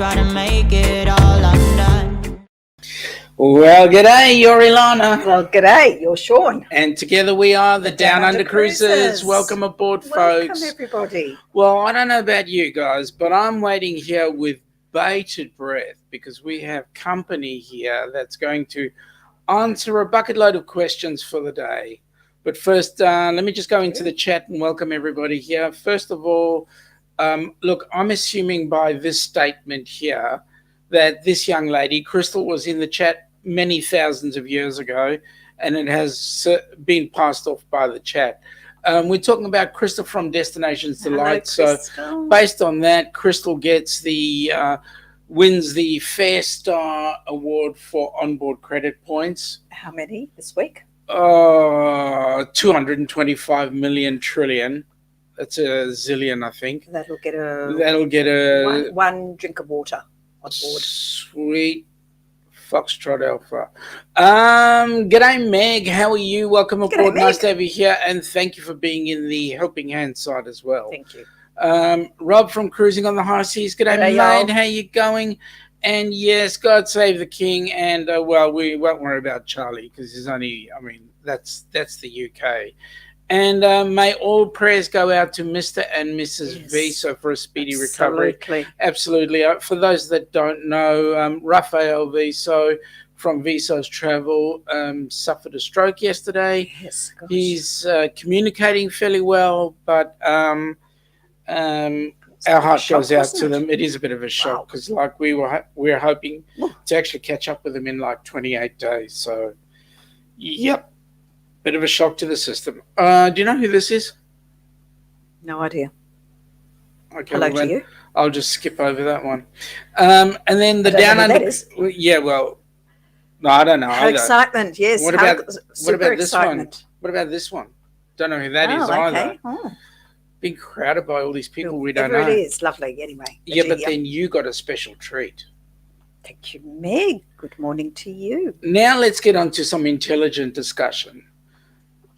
try to make it all undone. Well, g'day, you're Ilana. Well, g'day, you're Sean. And together we are the Down Under Cruisers. Welcome aboard, folks. Welcome, everybody. Well, I don't know about you guys, but I'm waiting here with bated breath because we have company here that's going to answer a bucket load of questions for the day. But first, let me just go into the chat and welcome everybody here. First of all, look, I'm assuming by this statement here that this young lady, Crystal, was in the chat many thousands of years ago, and it has been passed off by the chat. We're talking about Crystal from Destinations Delight. So based on that, Crystal gets wins the Fair Star Award for onboard credit points. How many this week? 225 million trillion. That's a zillion, I think. That'll get a one drink of water on board. Sweet. Foxtrot Alpha. G'day, Meg. How are you? Welcome aboard. Nice to have you here, and thank you for being in the helping hand side as well. Thank you. Rob from Cruising on the High Seas. G'day, mate. How you going? And yes, God save the King. And well, we won't worry about Charlie because he's only. I mean, that's the UK. And may all prayers go out to Mr. and Mrs. Viso for a speedy recovery. Absolutely. For those that don't know, Raphael Viso from Viso's Travel suffered a stroke yesterday. Yes, gosh. He's communicating fairly well, but our heart goes out to them. It is a bit of a shock because, like, we were hoping to actually catch up with them in like 28 days. So, yep. Bit of a shock to the system. Do you know who this is? No idea. Okay, hello to you. I'll just skip over that one. And then the Down Under. Yeah, well, no, I don't know. How excitement! Yes. What about this one? What about this one? Don't know who that is either. Oh. Being crowded by all these people we don't know. It is lovely. Anyway. Yeah, but then you got a special treat. Thank you, Meg. Good morning to you. Now let's get on to some intelligent discussion.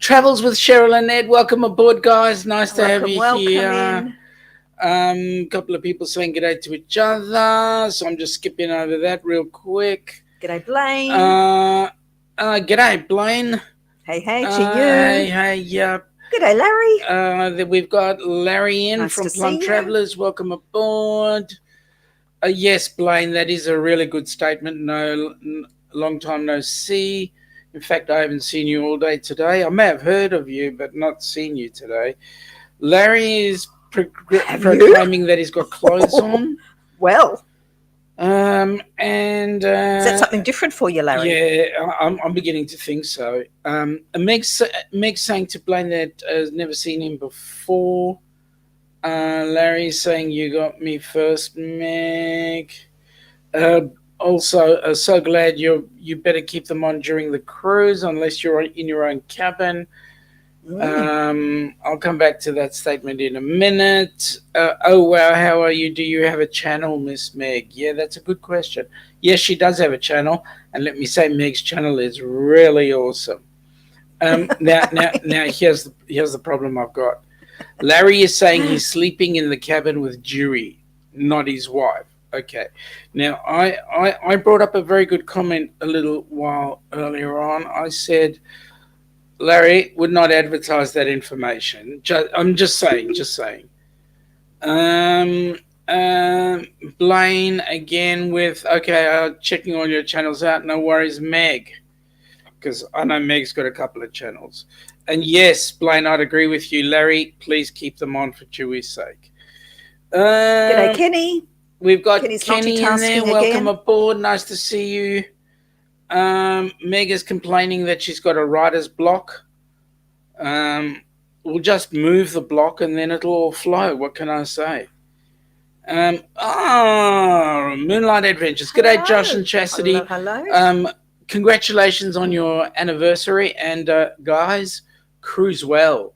Travels with Cheryl and Ed. Welcome aboard, guys. Nice to have you here. A couple of people saying g'day to each other, so I'm just skipping over that real quick. G'day, Blaine. G'day, Blaine. Hey to you. Hey, yep. G'day, Larry. Then we've got Larry in from Plum Travellers. Welcome aboard. Yes, Blaine, that is a really good statement. No, long time no see. In fact, I haven't seen you all day today. I may have heard of you, but not seen you today. Larry is proclaiming that he's got clothes on. Well. And is that something different for you, Larry? Yeah, I'm beginning to think so. Meg's saying to Blaine that has never seen him before. Larry's saying you got me first, Meg. Also, so glad you better keep them on during the cruise unless you're in your own cabin. I'll come back to that statement in a minute. Oh, wow, how are you? Do you have a channel, Miss Meg? Yeah, that's a good question. Yes, she does have a channel. And let me say, Meg's channel is really awesome. Now, here's the problem I've got. Larry is saying he's sleeping in the cabin with Dewey, not his wife. Okay. Now, I brought up a very good comment a little while earlier on. I said, Larry would not advertise that information. I'm just saying. Blaine again with, checking all your channels out. No worries, Meg. Because I know Meg's got a couple of channels. And yes, Blaine, I'd agree with you. Larry, please keep them on for Chewy's sake. G'day, Kenny. We've got Kenny in there. Welcome aboard. Nice to see you. Meg is complaining that she's got a writer's block. We'll just move the block and then it'll all flow. What can I say? Moonlight Adventures. G'day, Josh and Chastity. Hello. Congratulations on your anniversary. And guys, cruise well.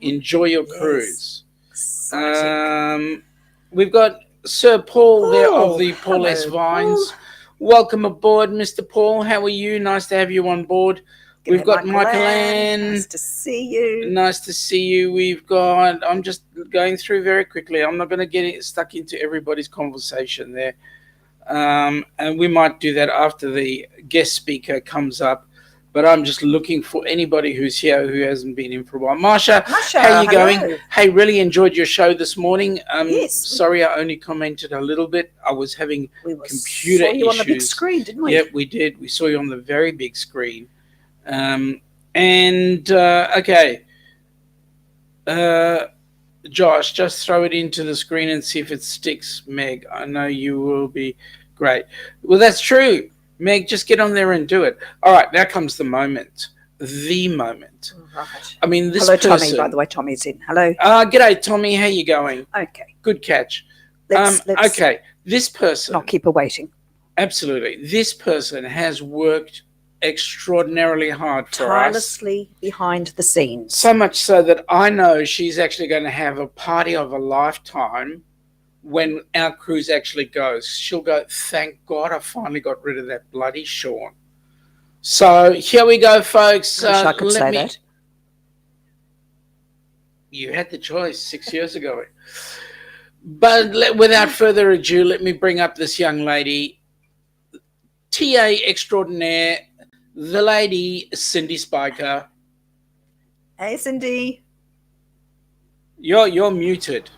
Enjoy your cruise. We've got Sir Paul there of the Paul S. Vines. Welcome aboard, Mr. Paul. How are you? Nice to have you on board. We've got Michael Ann. Nice to see you. Nice to see you. We've got, I'm just going through very quickly. I'm not going to get stuck into everybody's conversation there. And we might do that after the guest speaker comes up. But I'm just looking for anybody who's here who hasn't been in for a while. Marsha, how are you going? Hey, really enjoyed your show this morning. Yes. Sorry, I only commented a little bit. I was having computer issues. We saw you on the big screen, didn't we? Yep, we did. We saw you on the very big screen. Josh, just throw it into the screen and see if it sticks, Meg. I know you will be great. Well, that's true. Meg, just get on there and do it. All right, now comes the moment. The moment. Right. I mean, this Hello, person... Tommy, by the way. Tommy's in. Hello. G'day, Tommy. How you going? Okay. Good catch. Let's okay, this person... not keep her waiting. Absolutely. This person has worked extraordinarily hard for us. Tirelessly behind the scenes. So much so that I know she's actually going to have a party of a lifetime when our cruise actually goes. She'll go, thank God I finally got rid of that bloody Sean. So here we go, folks. I wish I could say that. You had the choice 6 years ago. But without further ado, let me bring up this young lady, TA extraordinaire, the lady, Cindy Spiker. Hey, Cindy. You're muted.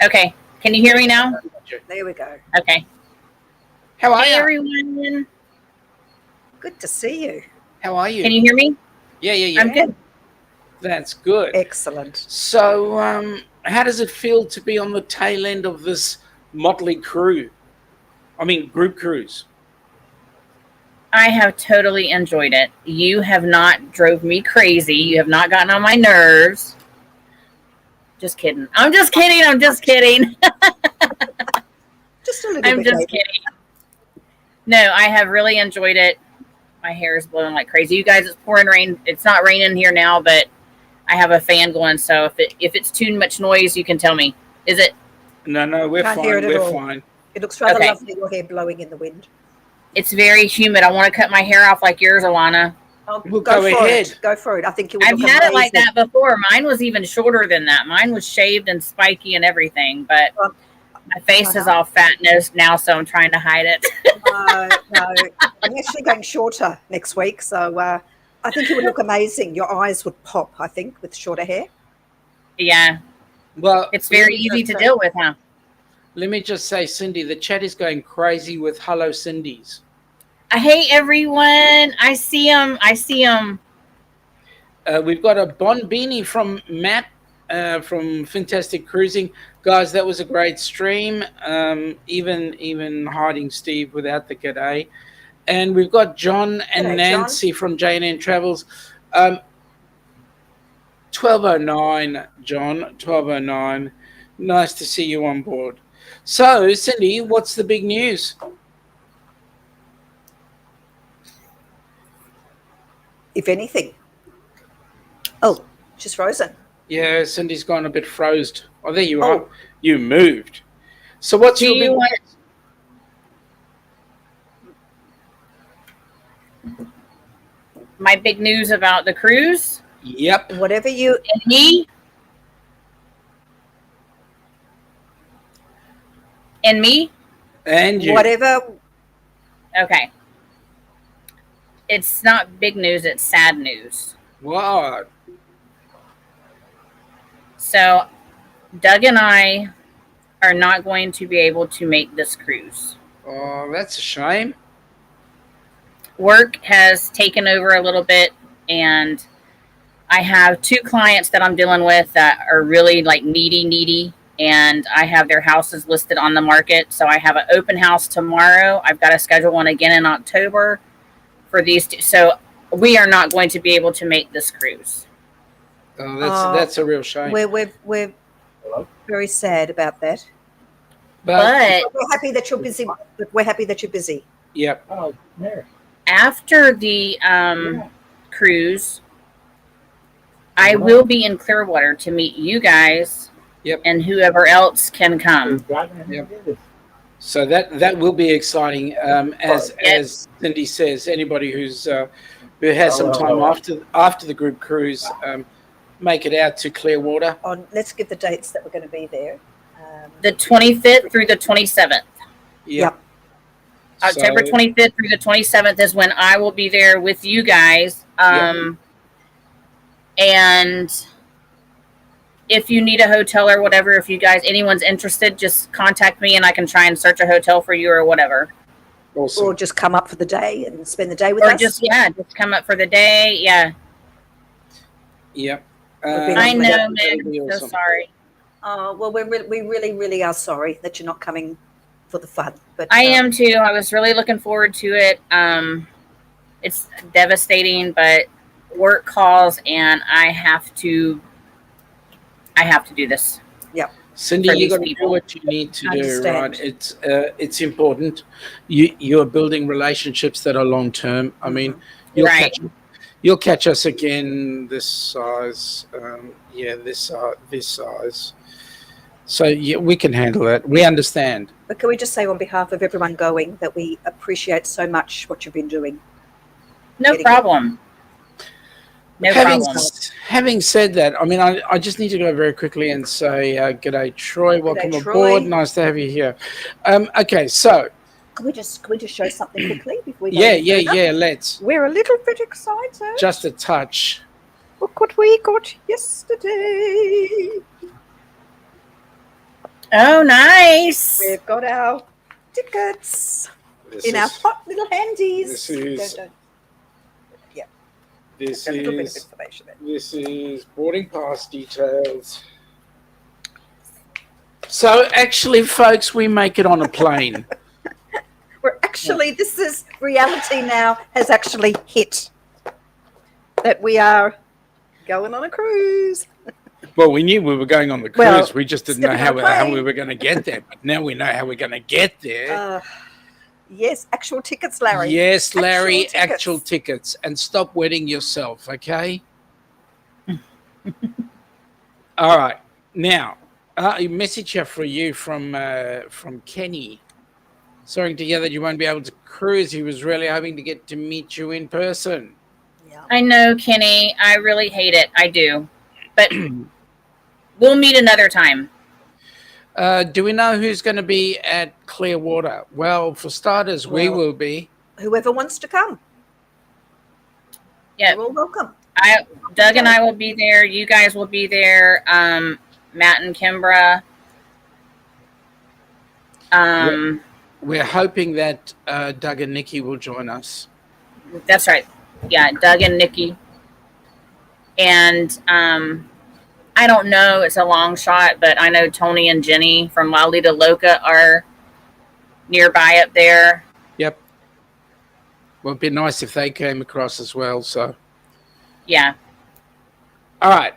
Okay. Can you hear me now? There we go. Okay. How are you? Hey, everyone. Good to see you. How are you? Can you hear me? Yeah. I'm good. That's good. Excellent. So, how does it feel to be on the tail end of this motley crew? I mean, group cruise. I have totally enjoyed it. You have not drove me crazy. You have not gotten on my nerves. Just kidding. I'm just kidding. Just a little bit. I'm just kidding. No, I have really enjoyed it. My hair is blowing like crazy. You guys, it's pouring rain. It's not raining here now, but I have a fan going. So if it's too much noise, you can tell me. Is it? No, we're Can't fine. hear it at We're all. fine. It looks rather Okay. lovely, your hair blowing in the wind. It's very humid. I want to cut my hair off like yours, Alana. Oh, Well, go go for ahead. it. Go for it. I think you would I've look had it like amazing. that before. Mine was even shorter than that. Mine was shaved and spiky and everything, but my face is all fat now, so I'm trying to hide it. No. I'm actually going shorter next week, so I think you would look amazing. Your eyes would pop, I think, with shorter hair. Yeah, Well, it's very easy to deal with, huh? Let me just say, Cindy, the chat is going crazy with hello, Cindy's. Hey, everyone. I see them. We've got a Bonbini from Matt from Fantastic Cruising. Guys, that was a great stream. Even hiding Steve without the g'day. And we've got John and G'day, Nancy from J&N Travels. 1209, John, 1209. Nice to see you on board. So, Cindy, what's the big news? If anything. Oh, she's frozen. Yeah, Cindy's gone a bit frozed. Oh, there you are. Oh. You moved. So what's Do your you big want- My big news about the cruise Yep. Whatever you... and me. And me? And you. Whatever... Okay. It's not big news, it's sad news. What? So, Doug and I are not going to be able to make this cruise. Oh, that's a shame. Work has taken over a little bit, and I have 2 clients that I'm dealing with that are really like needy, and I have their houses listed on the market. So I have an open house tomorrow. I've got to schedule one again in October for these 2. So we are not going to be able to make this cruise. Oh, that's a real shame. We're very sad about that. But We're happy that you're busy. We're happy that you're busy. Yep. Oh, there. after the cruise, I will be in Clearwater to meet you guys. Yep. And whoever else can come. Yep. So that will be exciting. As Cindy says, anybody who's who has some time after the group cruise, make it out to Clearwater. Let's give the dates that we're going to be there. The 25th through the 27th. Yep. October 25th through the 27th is when I will be there with you guys. And if you need a hotel or whatever, if you guys, anyone's interested, just contact me and I can try and search a hotel for you or whatever. Awesome. Or just come up for the day and spend the day with Or us. just come up for the day. Yeah. Yep. I know, Meg. I'm so awesome. sorry. Well, we really, really are sorry that you're not coming for the fun. But I am too. I was really looking forward to it. It's devastating, but work calls and I have to do this. Yep. Cindy, for you these got to people. do what you need to do, Understand. right? It's important. You're building relationships that are long term. I mean, you'll catch us again this size. This size. So yeah, we can handle it. We understand. But can we just say on behalf of everyone going that we appreciate so much what you've been doing? No problem. No problem. Having said that, I mean, I just need to go very quickly and say, g'day, Troy. Welcome G'day, aboard. Troy. Nice to have you here. Okay, so. Can we just show something quickly before we go? Yeah, let's. We're a little bit excited. Just a touch. Look what we got yesterday. Oh, nice. We've got our tickets This our is- hot little handies. This is- Don't. This A little bit of is information there. this is boarding pass details. So actually, folks, we make it on a plane. We're actually, this is reality now has actually hit. That we are going on a cruise. Well, we knew we were going on the cruise. Well, We just didn't know stepping on a how plane. we were going to get there. But now we know how we're going to get there. Yes, actual tickets, Larry. Yes, Larry, Actual tickets. actual tickets. And stop wetting yourself, okay? All right. Now, a message here for you from Kenny. Sorry to hear that you won't be able to cruise. He was really hoping to get to meet you in person. Yeah. I know, Kenny. I really hate it. I do. But we'll meet another time. Do we know who's going to be at Clearwater? Well, for starters, we Well- will be. Whoever wants to come, Yeah. you're all welcome. Doug and I will be there. You guys will be there. Matt and Kimbra. We're hoping that Doug and Nikki will join us. That's right. Yeah, Doug and Nikki. And I don't know. It's a long shot, but I know Tony and Jenny from La Lita Loca are nearby up there. Yep. Well, it'd be nice if they came across as well. So, Yeah. all right.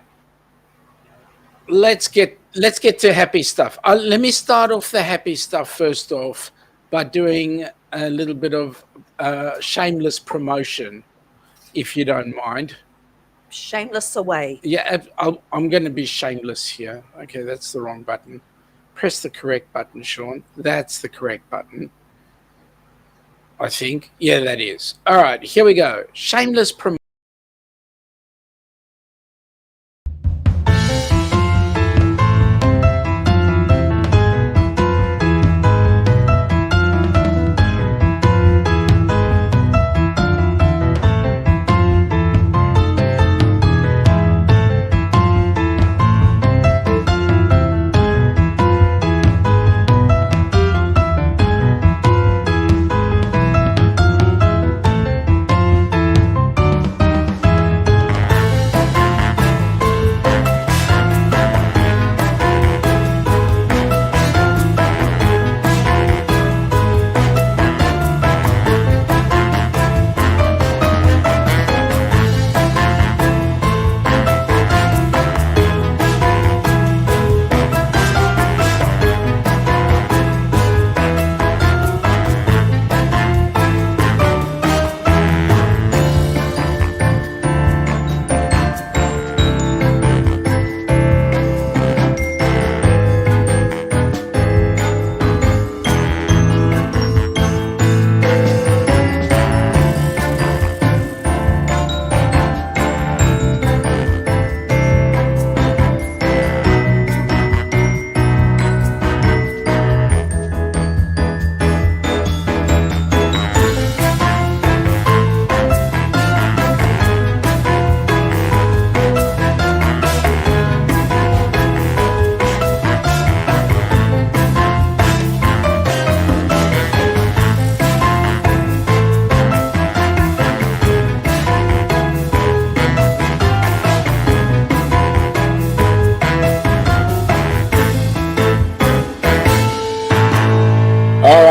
Let's get to happy stuff. Let me start off the happy stuff first off by doing a little bit of shameless promotion, if you don't mind. Shameless away. Yeah, I'm going to be shameless here. Okay, that's the wrong button. Press the correct button, Sean. That's the correct button, I think. Yeah, that is. All right, here we go. Shameless promotion.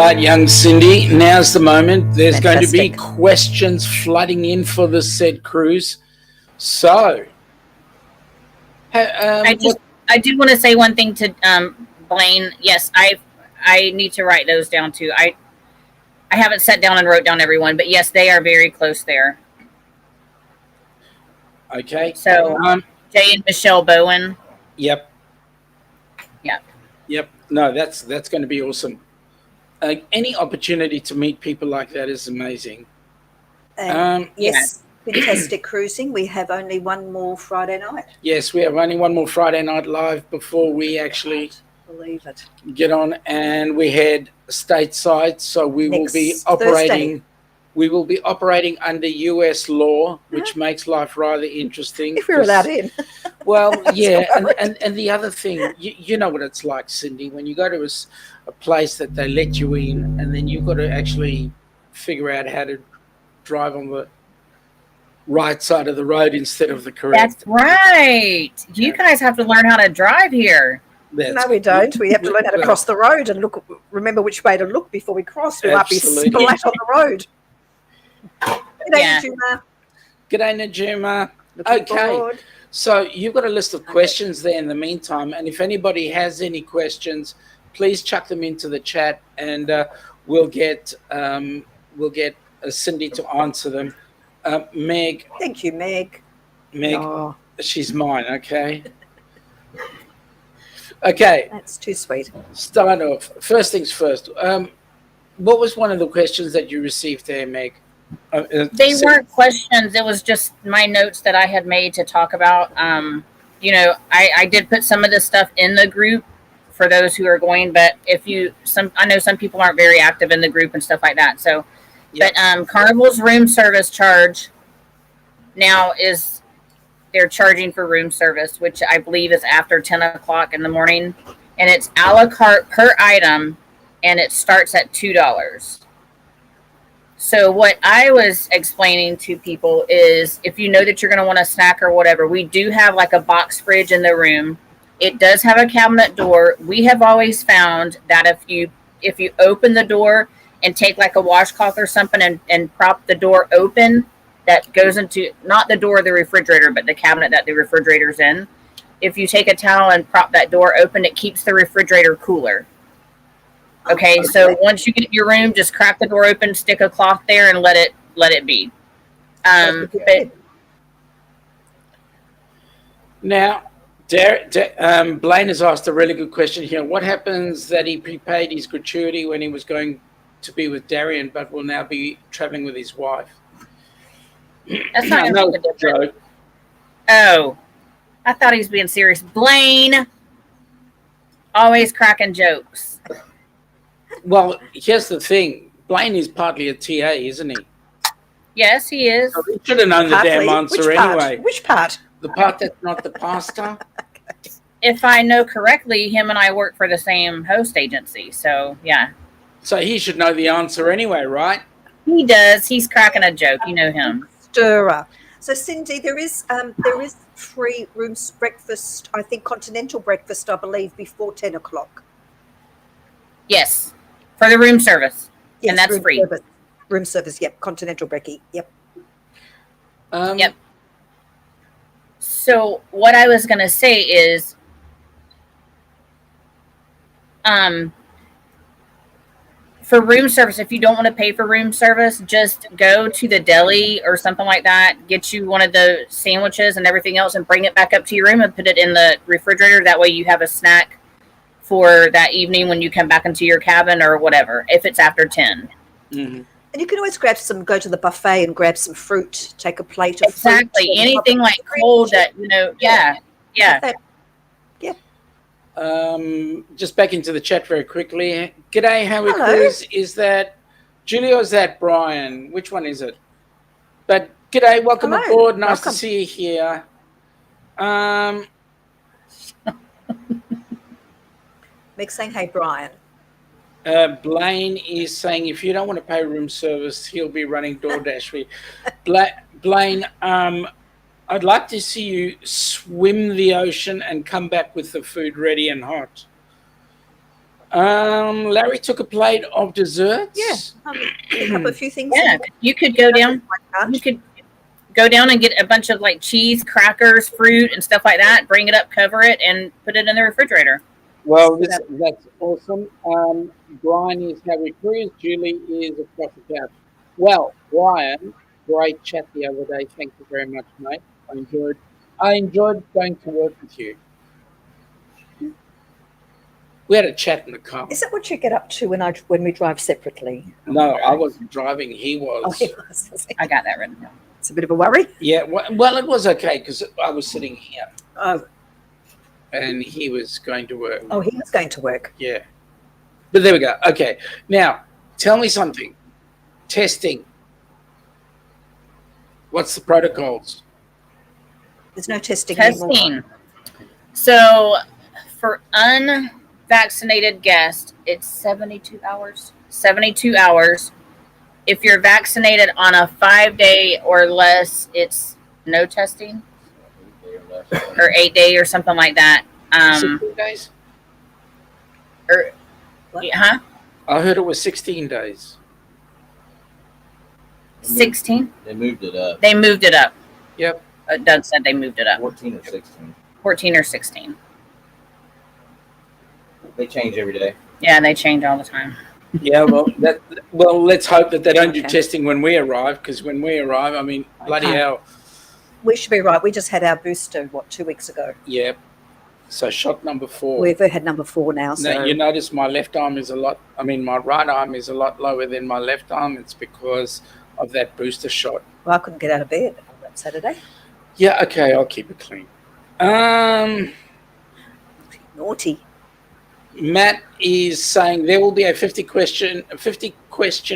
right, young Cindy, now's the moment. There's going to be Fantastic. questions flooding in for the said cruise. So, I do want to say one thing to Blaine. Yes, I need to write those down too. I haven't sat down and wrote down everyone, but yes, they are very close there. okay. So Jay and Michelle Bowen. Yep. Yeah. Yep. No, that's going to be awesome. Any opportunity to meet people like that is amazing. And yes, fantastic cruising. We have only one more Friday night. Yes, we have only one more Friday night live before we actually Believe it. get on, and we head stateside. So we will be Next operating. Thursday. We will be operating under US law, which makes life rather interesting. If we're allowed in. Well, yeah, and the other thing, you know what it's like, Cindy, when you go to a place that they let you in, and then you've got to actually figure out how to drive on the right side of the road instead of the correct. That's right. You guys have to learn how to drive here. No, we don't. We have to learn how to cross the road and remember which way to look before we cross. We might be splat on the road. G'day, Najuma. G'day, Najuma. Okay. So you've got a list of questions there in the meantime, and if anybody has any questions, please chuck them into the chat, and we'll get Cindy to answer them. Meg. Thank you, Meg. Meg, she's mine. Okay. Okay. That's too sweet. Start off. First things first. What was one of the questions that you received there, Meg? They weren't questions. It was just my notes that I had made to talk about. I did put some of this stuff in the group for those who are going, but I know some people aren't very active in the group and stuff like that. So, yep. But Carnival's room service charge now they're charging for room service, which I believe is after 10 o'clock in the morning, and it's a la carte per item, and it starts at $2. So what I was explaining to people is, if you know that you're going to want a snack or whatever, we do have like a box fridge in the room. It does have a cabinet door. We have always found that if you open the door and take like a washcloth or something and prop the door open, that goes into not the door of the refrigerator, but the cabinet that the refrigerator's in. If you take a towel and prop that door open, it keeps the refrigerator cooler. Okay, so once you get your room, just crack the door open, stick a cloth there, and let it be. But now, Blaine has asked a really good question here. What happens that he prepaid his gratuity when he was going to be with Darian, but will now be traveling with his wife? That's not going to make a difference. Oh, I thought he was being serious. Blaine, always cracking jokes. Well, here's the thing. Blaine is partly a TA, isn't he? Yes, he is. So he should have known the damn answer anyway. Which part? The part that's not the pastor? If I know correctly, him and I work for the same host agency. So, yeah. So he should know the answer anyway, right? He does. He's cracking a joke. You know him. Stirrer. So, Cindy, there is free rooms breakfast, I think continental breakfast, I believe, before 10 o'clock. Yes. For the room service. Yes, and that's free. Room service, yep. Continental brekkie, yep. Yep. So what I was going to say is, for room service, if you don't want to pay for room service, just go to the deli or something like that, get you one of the sandwiches and everything else, and bring it back up to your room and put it in the refrigerator. That way you have a snack for that evening when you come back into your cabin or whatever, if it's after 10. Mm-hmm. And you can always go to the buffet and grab some fruit, take a plate of fruit. Exactly. Anything like cold that, yeah. Just back into the chat very quickly. G'day, how it goes? Is that Julia or is that Brian? Which one is it? But g'day, welcome aboard. Nice to see you here. Meg saying, hey, Brian. Blaine is saying if you don't want to pay room service, he'll be running DoorDash for you. Blaine, I'd like to see you swim the ocean and come back with the food ready and hot. Larry took a plate of desserts. Yeah. Pick up a few things. Yeah, you could go down. You could go down and get a bunch of like cheese, crackers, fruit, and stuff like that. Bring it up, cover it, and put it in the refrigerator. Well, that's awesome. Brian is how we cruise. Julie is across the couch. Well, Brian, great chat the other day. Thank you very much, mate. I enjoyed going to work with you. We had a chat in the car. Is that what you get up to when we drive separately? No, I wasn't driving. He was. Oh, he was. I got that written down. It's a bit of a worry. Yeah. Well, it was okay because I was sitting here Oh, and he was going to work. oh, he was going to work. Yeah. But there we go. Okay. Now, tell me something. Testing. What's the protocols? There's no testing anymore. Testing. So for unvaccinated guests, it's 72 hours. 72 hours. If you're vaccinated on a 5-day or less, it's no testing. Or 8-day or something like that. 16 days? Or, What? huh? I heard it was 16 days. 16? They moved it up. They moved it up. Yep. Doug said they moved it up. 14 or 16. 14 or 16. They change every day. Yeah, they change all the time. Yeah, well, let's hope that they don't do Okay. testing when we arrive, because when we arrive, I mean, bloody Okay. hell. We should be right. We just had our booster, 2 weeks ago? Yeah. So shot number 4. We've had number 4 now. So Now, you notice my left arm is my right arm is a lot lower than my left arm. It's because of that booster shot. well, I couldn't get out of bed on that Saturday. Yeah, okay, I'll keep it clean. Naughty. Matt is saying there will be a 50 question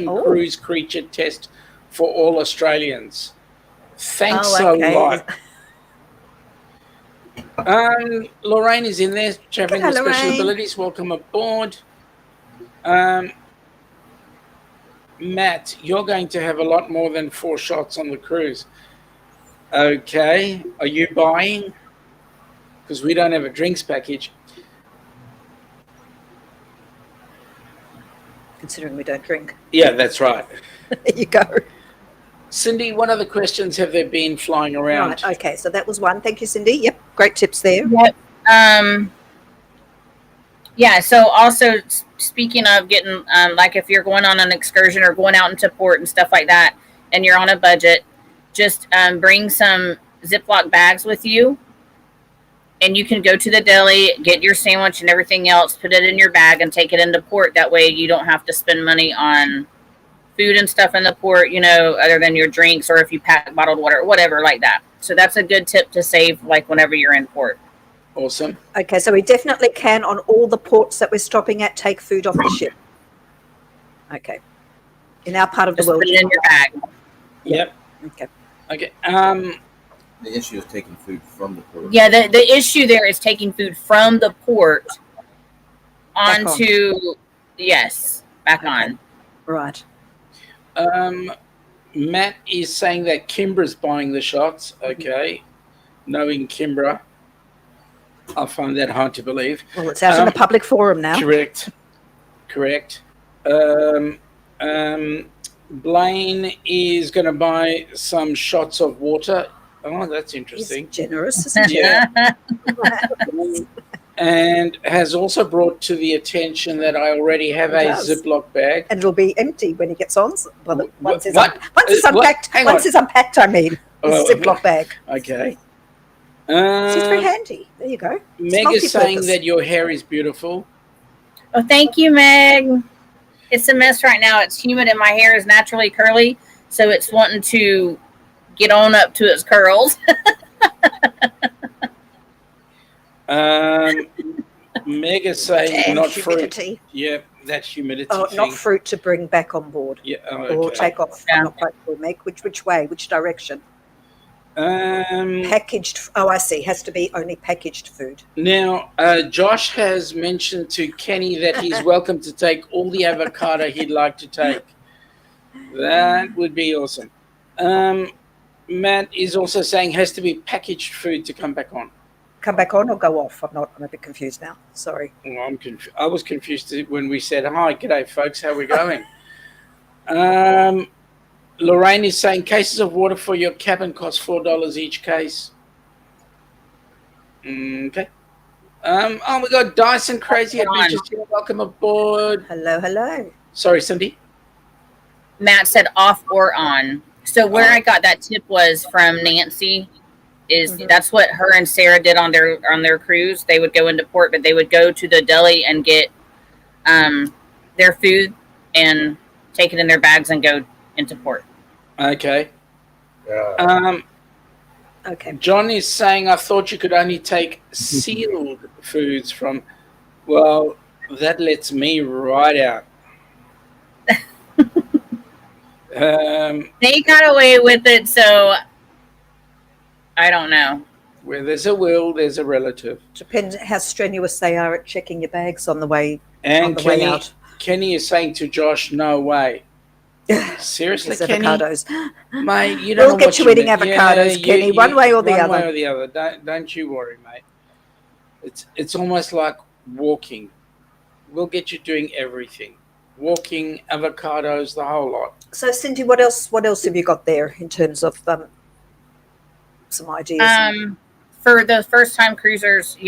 Oh. cruise creature test for all Australians. Thanks Oh, okay. a lot. Lorraine is in there, traveling with Hello, special Lorraine. abilities. Welcome aboard. Matt, you're going to have a lot more than 4 shots on the cruise. Okay, are you buying? Because we don't have a drinks package. Considering we don't drink. Yeah, that's right. There you go. Cindy, what other questions have there been flying around? Right. Okay. So that was one. Thank you, Cindy. Yep. Great tips there. Yep. Yeah. So also speaking of getting, like if you're going on an excursion or going out into port and stuff like that, and you're on a budget, just bring some Ziploc bags with you, and you can go to the deli, get your sandwich and everything else, put it in your bag, and take it into port. That way, you don't have to spend money on food and stuff in the port, other than your drinks, or if you pack bottled water, whatever like that. So that's a good tip to save, like whenever you're in port. Awesome. Okay. So we definitely can, on all the ports that we're stopping at, take food off the ship. Okay. In our part of the Just world. put it in your bag. Yep. Okay. Okay. The issue is taking food from the port. Yeah, the issue there is taking food from the port Back on. onto, yes, back on. Right. Matt is saying that Kimbra's buying the shots. Okay. Knowing Kimbra, I find that hard to believe. Well, it's out in the public forum now. Correct. Blaine is going to buy some shots of water. Oh, that's He's interesting. generous, isn't he? Yeah. And has also brought to the attention that I already have It a does. Ziploc bag. And it'll be empty when he gets on. Well, once it's, What? once it's What? unpacked. Hang Once on. it's unpacked, I mean. Oh. It's a Ziploc bag. Okay. So it's very handy. There you go. Meg It's is saying multi-purpose. that your hair is beautiful. Oh, thank you, Meg. It's a mess right now. It's humid and my hair is naturally curly, so it's wanting to get on up to its curls. Meg is saying Damn not fruit. humidity. Yeah, that humidity Oh, thing. not fruit to bring back on board Yeah, or okay. take off. Yeah. I'm not quite sure, Meg. Which way? Which direction? Um, Packaged. Oh, I see. Has to be only packaged food. now, Josh has mentioned to Kenny that he's welcome to take all the avocado he'd like to take. That would be awesome. Matt is also saying has to be packaged food to come back on. come back on or go off? I'm a bit confused now. Sorry. Well, I was confused when we said hi. G'day, folks. How we going? Lorraine is saying cases of water for your cabin cost $4 each case. Okay. Oh, we got Dyson Crazy Adventures here. Welcome aboard. Hello, hello. Sorry, Cindy. Matt said off or on. So where I got that tip was from Nancy. That's what her and Sarah did on their cruise. They would go into port, but they would go to the deli and get their food and take it in their bags and go into port. Okay. Okay. John is saying, I thought you could only take sealed foods from. Well, that lets me right out. They got away with it, so I don't know. Where there's a will, there's a relative. Depends how strenuous they are at checking your bags on the way And way out. Kenny is saying to Josh, no way. Seriously, It's Kenny? avocados. Mate, you don't We'll know get what you eating mean. avocados, Kenny, one way or the other. One way or the other. Don't you worry, mate. It's almost like walking. We'll get you doing everything. Walking, avocados, the whole lot. So, Cindy, what else have you got there in terms of some ideas? For the first time cruisers,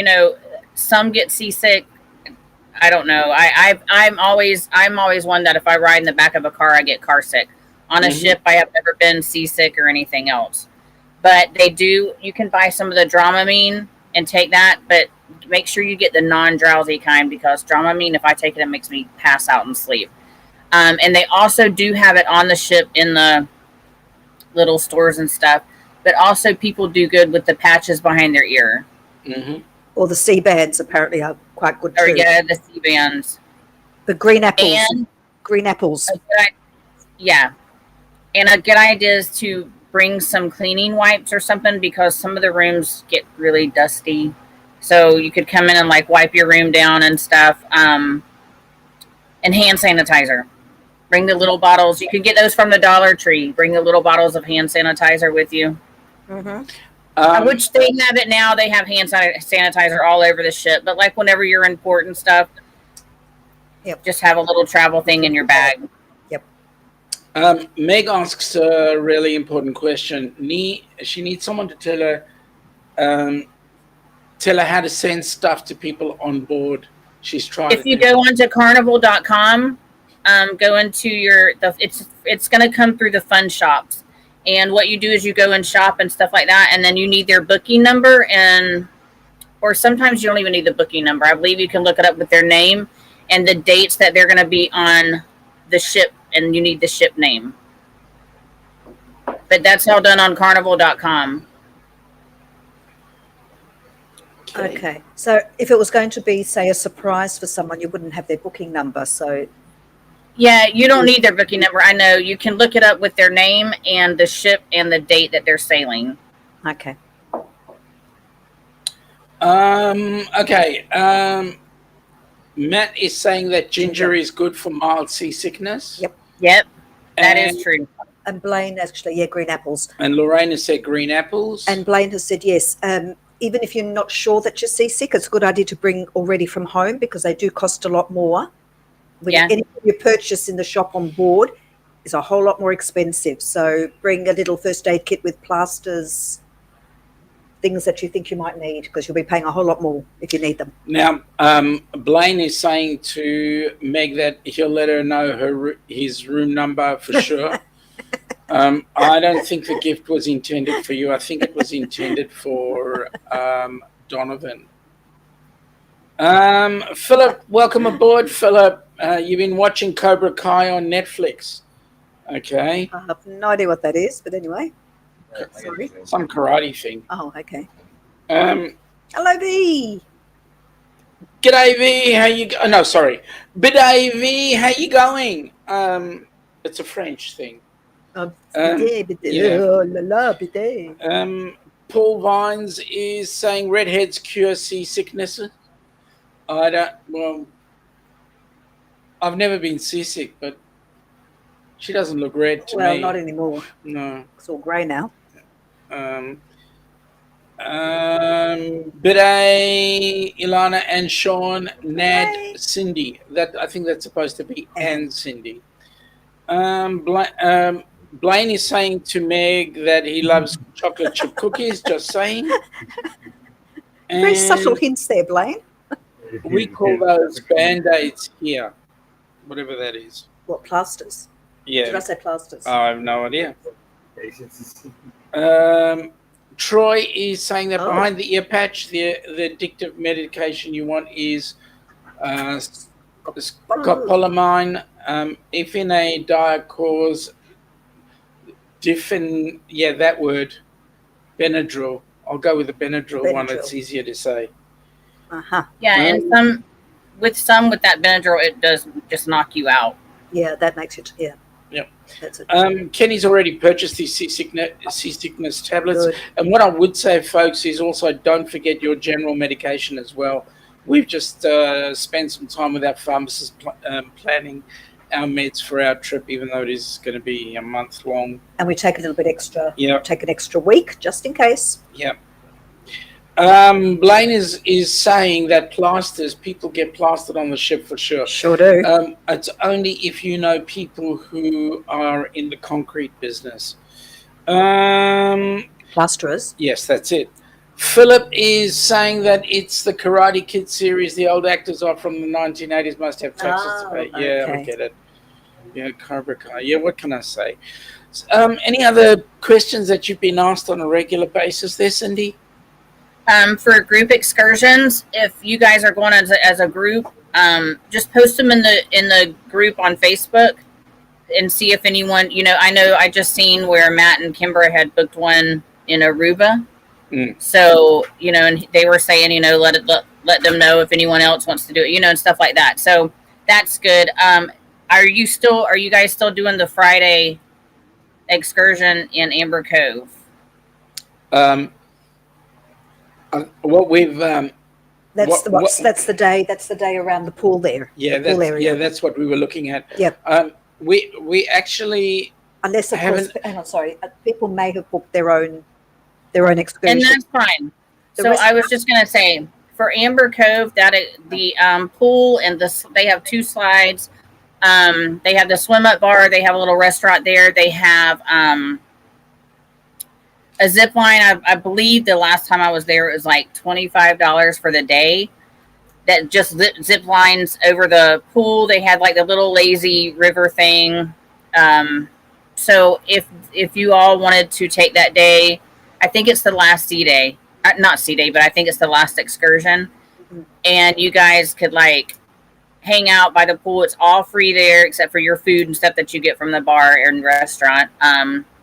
some get seasick. I don't know. I'm always one that if I ride in the back of a car, I get car sick. On a ship, I have never been seasick or anything else. But you can buy some of the Dramamine and take that, but make sure you get the non-drowsy kind, because Dramamine, if I take it, it makes me pass out and sleep. And they also do have it on the ship in the little stores and stuff. But also people do good with the patches behind their ear. Mm-hmm. Or the sea bands apparently are quite good too. Or yeah, the sea bands. The green apples. And green apples. Yeah. And a good idea is to bring some cleaning wipes or something, because some of the rooms get really dusty. So you could come in and wipe your room down and stuff. And hand sanitizer. Bring the little bottles. You can get those from the Dollar Tree. Bring the little bottles of hand sanitizer with you. Mm-hmm. Which they have it now. They have hand sanitizer all over the ship. But whenever you're in port and stuff, just have a little travel thing in your bag. Meg asks a really important question. She needs someone to tell her how to send stuff to people on board. She's trying. If you go onto carnival.com, go into it's going to come through the fun shops. And what you do is you go and shop and stuff like that, and then you need their booking number, or sometimes you don't even need the booking number. I believe you can look it up with their name and the dates that they're going to be on the ship, and you need the ship name. But that's all done on carnival.com. Okay. So if it was going to be, say, a surprise for someone, you wouldn't have their booking number. So yeah, you don't need their booking number. I know. You can look it up with their name and the ship and the date that they're sailing. Okay. Okay. Matt is saying that ginger is good for mild seasickness. Yep. That is true. And Blaine, actually, green apples. And Lorraine has said green apples. And Blaine has said yes. Even if you're not sure that you're seasick, it's a good idea to bring already from home, because they do cost a lot more. Anything you purchase in the shop on board is a whole lot more expensive. So bring a little first aid kit with plasters, things that you think you might need, because you'll be paying a whole lot more if you need them. Now, Blaine is saying to Meg that he'll let her know his room number for sure. I don't think the gift was intended for you. I think it was intended for Donovan. Philip, welcome aboard, Philip. You've been watching Cobra Kai on Netflix. Okay. I have no idea what that is, but anyway. Sorry. Some karate thing. Oh, okay. Hello, V. G'day, V. How you go? No, sorry. Biday, V. How you going? It's a French thing. Paul Vines is saying redheads cure seasickness. I've never been seasick, but she doesn't look red to me. Well, not anymore. No. It's all grey now. Bidet, Ilana, and Sean, Nad, Hey. Cindy. That I think that's supposed to be and Cindy. Blaine is saying to Meg that he loves chocolate chip cookies. Just saying. Very subtle And hints there, Blaine. we call those band-aids here, whatever that is. What, plasters? Did I Yeah, say plasters? I have no idea. Troy is saying that behind the ear patch, the addictive medication you want is scopolamine. If in a dire cause, that word, Benadryl. I'll go with the Benadryl one. It's easier to say. Yeah, and with that Benadryl, it does just knock you out. Yeah, that makes it. Yeah. Yep. That's it. Kenny's already purchased these seasickness tablets. Good. And what I would say, folks, is also don't forget your general medication as well. We've just spent some time with our pharmacist planning our meds for our trip, even though it is going to be a month long. And we take a little bit extra. Yeah. Take an extra week just in case. Yeah. Blaine is saying that people get plastered on the ship for sure. Sure do. It's only if you know people who are in the concrete business. Plasterers. Yes, that's it. Philip is saying that it's the Karate Kid series. The old actors are from the 1980s, must have taxes to pay. Yeah, okay. I get it. Yeah, Cobra Kai. Yeah, what can I say? Any other questions that you've been asked on a regular basis there, Cindy? For group excursions, if you guys are going as a group, just post them in the group on Facebook and see if anyone, I know I just seen where Matt and Kimber had booked one in Aruba. So, and they were saying, let them know if anyone else wants to do it, and stuff like that. So that's good. Are you guys still doing the Friday excursion in Amber Cove? What we've That's the day. That's the day around the pool there. Yeah, the pool area. That's what we were looking at. Yep. We actually, unless of course, hang on, sorry, people may have booked their own excursion, and that's fine. I was just gonna say for Amber Cove that the pool and they have 2 slides. They have the swim up bar. They have a little restaurant there. They have a zip line. I believe the last time I was there, it was like $25 for the day. That just zip lines over the pool. They had like the little lazy river thing. So if you all wanted to take that day, I think it's the last C day. Not C day, but I think it's the last excursion. And you guys could like hang out by the pool. It's all free there except for your food and stuff that you get from the bar and restaurant.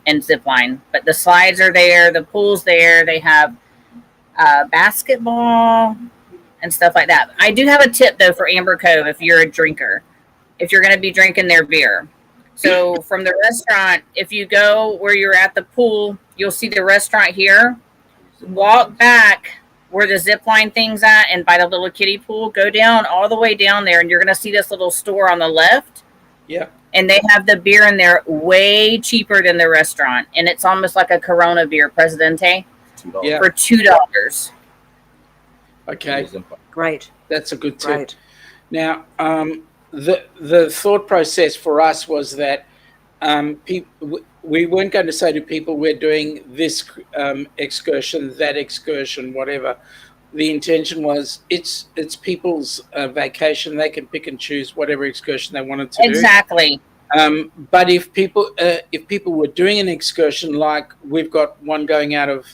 And zip line, but the slides are there, the pool's there. They have basketball and stuff like that. I do have a tip though for Amber Cove if you're a drinker, if you're going to be drinking their beer. So from the restaurant, if you go where you're at the pool, you'll see the restaurant here. Walk back where the zip line thing's at and by the little kiddie pool, go down all the way down there, and you're going to see this little store on the left. Yeah. And they have the beer in there way cheaper than the restaurant. And it's almost like a Corona beer, Presidente, for $2. Okay. Great. That's a good tip. Great. Now, the thought process for us was that we weren't going to say to people we're doing this excursion, that excursion, whatever. The intention was it's people's vacation. They can pick and choose whatever excursion they wanted to do. Exactly. But if people were doing an excursion, like we've got one going out of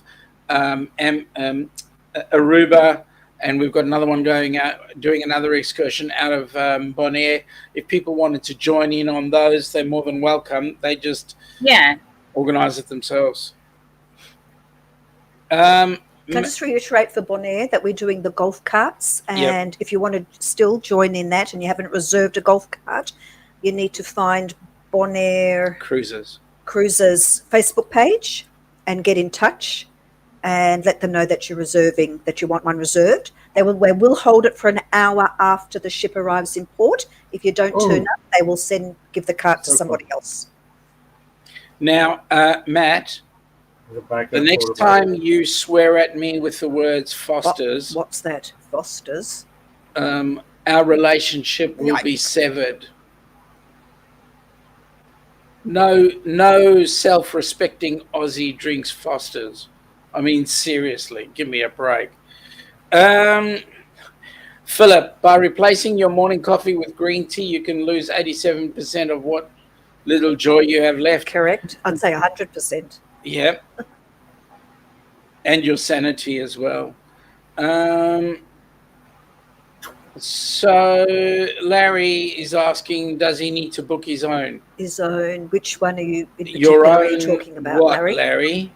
Aruba, and we've got another one going out doing another excursion out of Bonaire. If people wanted to join in on those, they're more than welcome. They just organise it themselves. Can I just reiterate for Bonaire that we're doing the golf carts, and if you want to still join in that and you haven't reserved a golf cart, you need to find Bonaire Cruises Facebook page and get in touch and let them know that you're reserving, that you want one reserved. We'll hold it for an hour after the ship arrives in port. If you don't turn up, they will give the cart to somebody else. Now, Matt, The next time you swear at me with the words Foster's, What's that? Foster's? our relationship will be severed. No self-respecting Aussie drinks Foster's. I mean, seriously, give me a break. Philip, by replacing your morning coffee with green tea, you can lose 87% of what little joy you have left. Correct. I'd say 100%. Yep. And your sanity as well. So Larry is asking, does he need to book his own? His own. Which one are you in Your particular own are you talking about, what, Larry?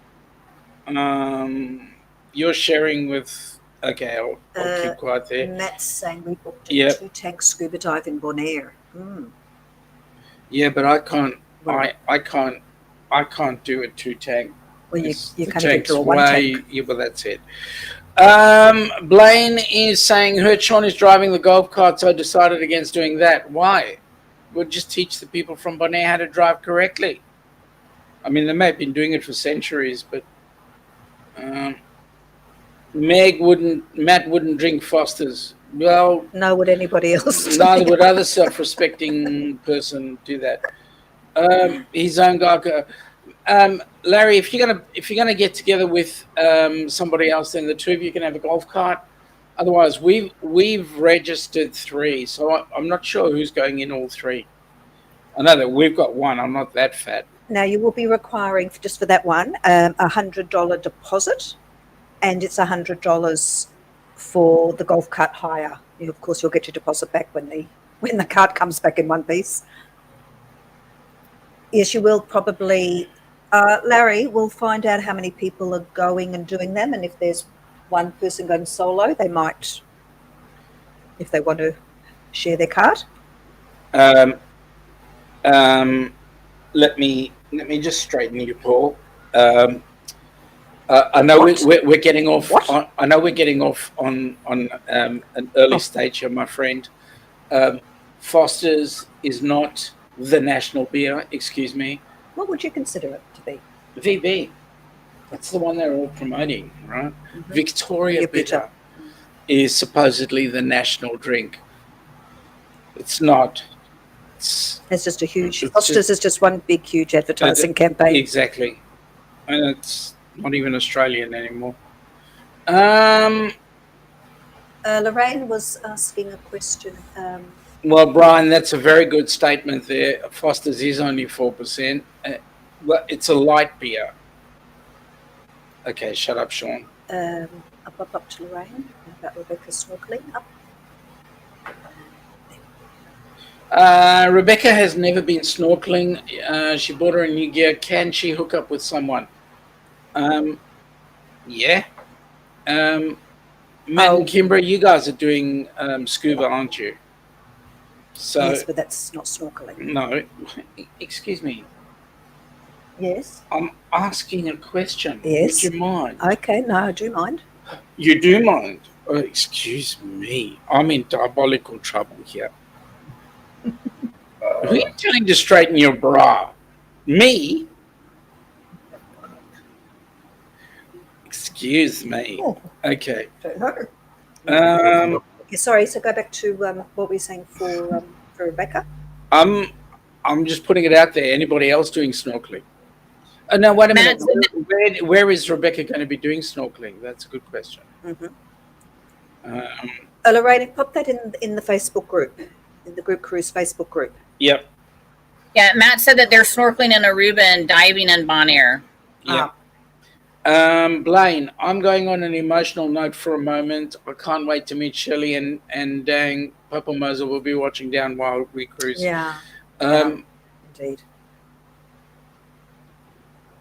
You're sharing with. Okay, I'll keep quiet there. Matt's saying we booked a 2-tank scuba dive in Bonaire. Yeah, but I can't. I can't do a 2-tank. Well, you can't even do a 1-tank. Yeah, but that's it. Blaine is saying, heard Sean is driving the golf cart, so I decided against doing that. Why? We'll just teach the people from Bonaire how to drive correctly. I mean, they may have been doing it for centuries, but Matt wouldn't drink Foster's. Well, no, would anybody else? Neither would other self-respecting person do that. His own guy. Larry, if you're gonna get together with somebody else, then the two of you can have a golf cart. Otherwise, we've registered 3, so I'm not sure who's going in all 3. I know that we've got one. I'm not that fat. Now you will be requiring just for that one $100 deposit, and it's $100 for the golf cart hire. Of course, you'll get your deposit back when the cart comes back in one piece. Yes, you will probably. Larry will find out how many people are going and doing them, and if there's one person going solo, they might, if they want to share their cart. Let me just straighten you, Paul. I know we're getting off. I know we're getting off on an early stage here, my friend. Foster's is not the national beer. Excuse me. What would you consider it to be? VB. That's the one they're all promoting, right? Mm-hmm. Victoria Bitter is supposedly the national drink. It's not. It's just a huge. Foster's is just one big, huge advertising campaign. Exactly, and it's not even Australian anymore. Lorraine was asking a question. Well, Brian, that's a very good statement there. Foster's is only 4%. Well, it's a light beer. Okay, shut up, Sean. I'll pop up to Lorraine about Rebecca snorkeling. Rebecca has never been snorkeling. She bought her a new gear. Can she hook up with someone? Yeah. Matt and Kimbra, you guys are doing scuba, aren't you? So, yes, but that's not snorkeling. No. Excuse me. Yes. I'm asking a question. Yes. Would you mind? Okay, no, I do mind. You do mind? Oh, excuse me. I'm in diabolical trouble here. Who are you telling to straighten your bra? Me? Excuse me. Oh. Okay. Sorry, so go back to what we were saying for Rebecca. I'm just putting it out there. Anybody else doing snorkeling? No, wait a minute. Where is Rebecca going to be doing snorkeling? That's a good question. Mm-hmm. Lorraine, pop that in the Facebook group, in the Group Cruise Facebook group. Yep. Yeah, Matt said that they're snorkeling in Aruba and diving in Bonaire. Yeah. Blaine, I'm going on an emotional note for a moment. I can't wait to meet Shelley and dang, Papa Moser will be watching down while we cruise. Yeah. Indeed.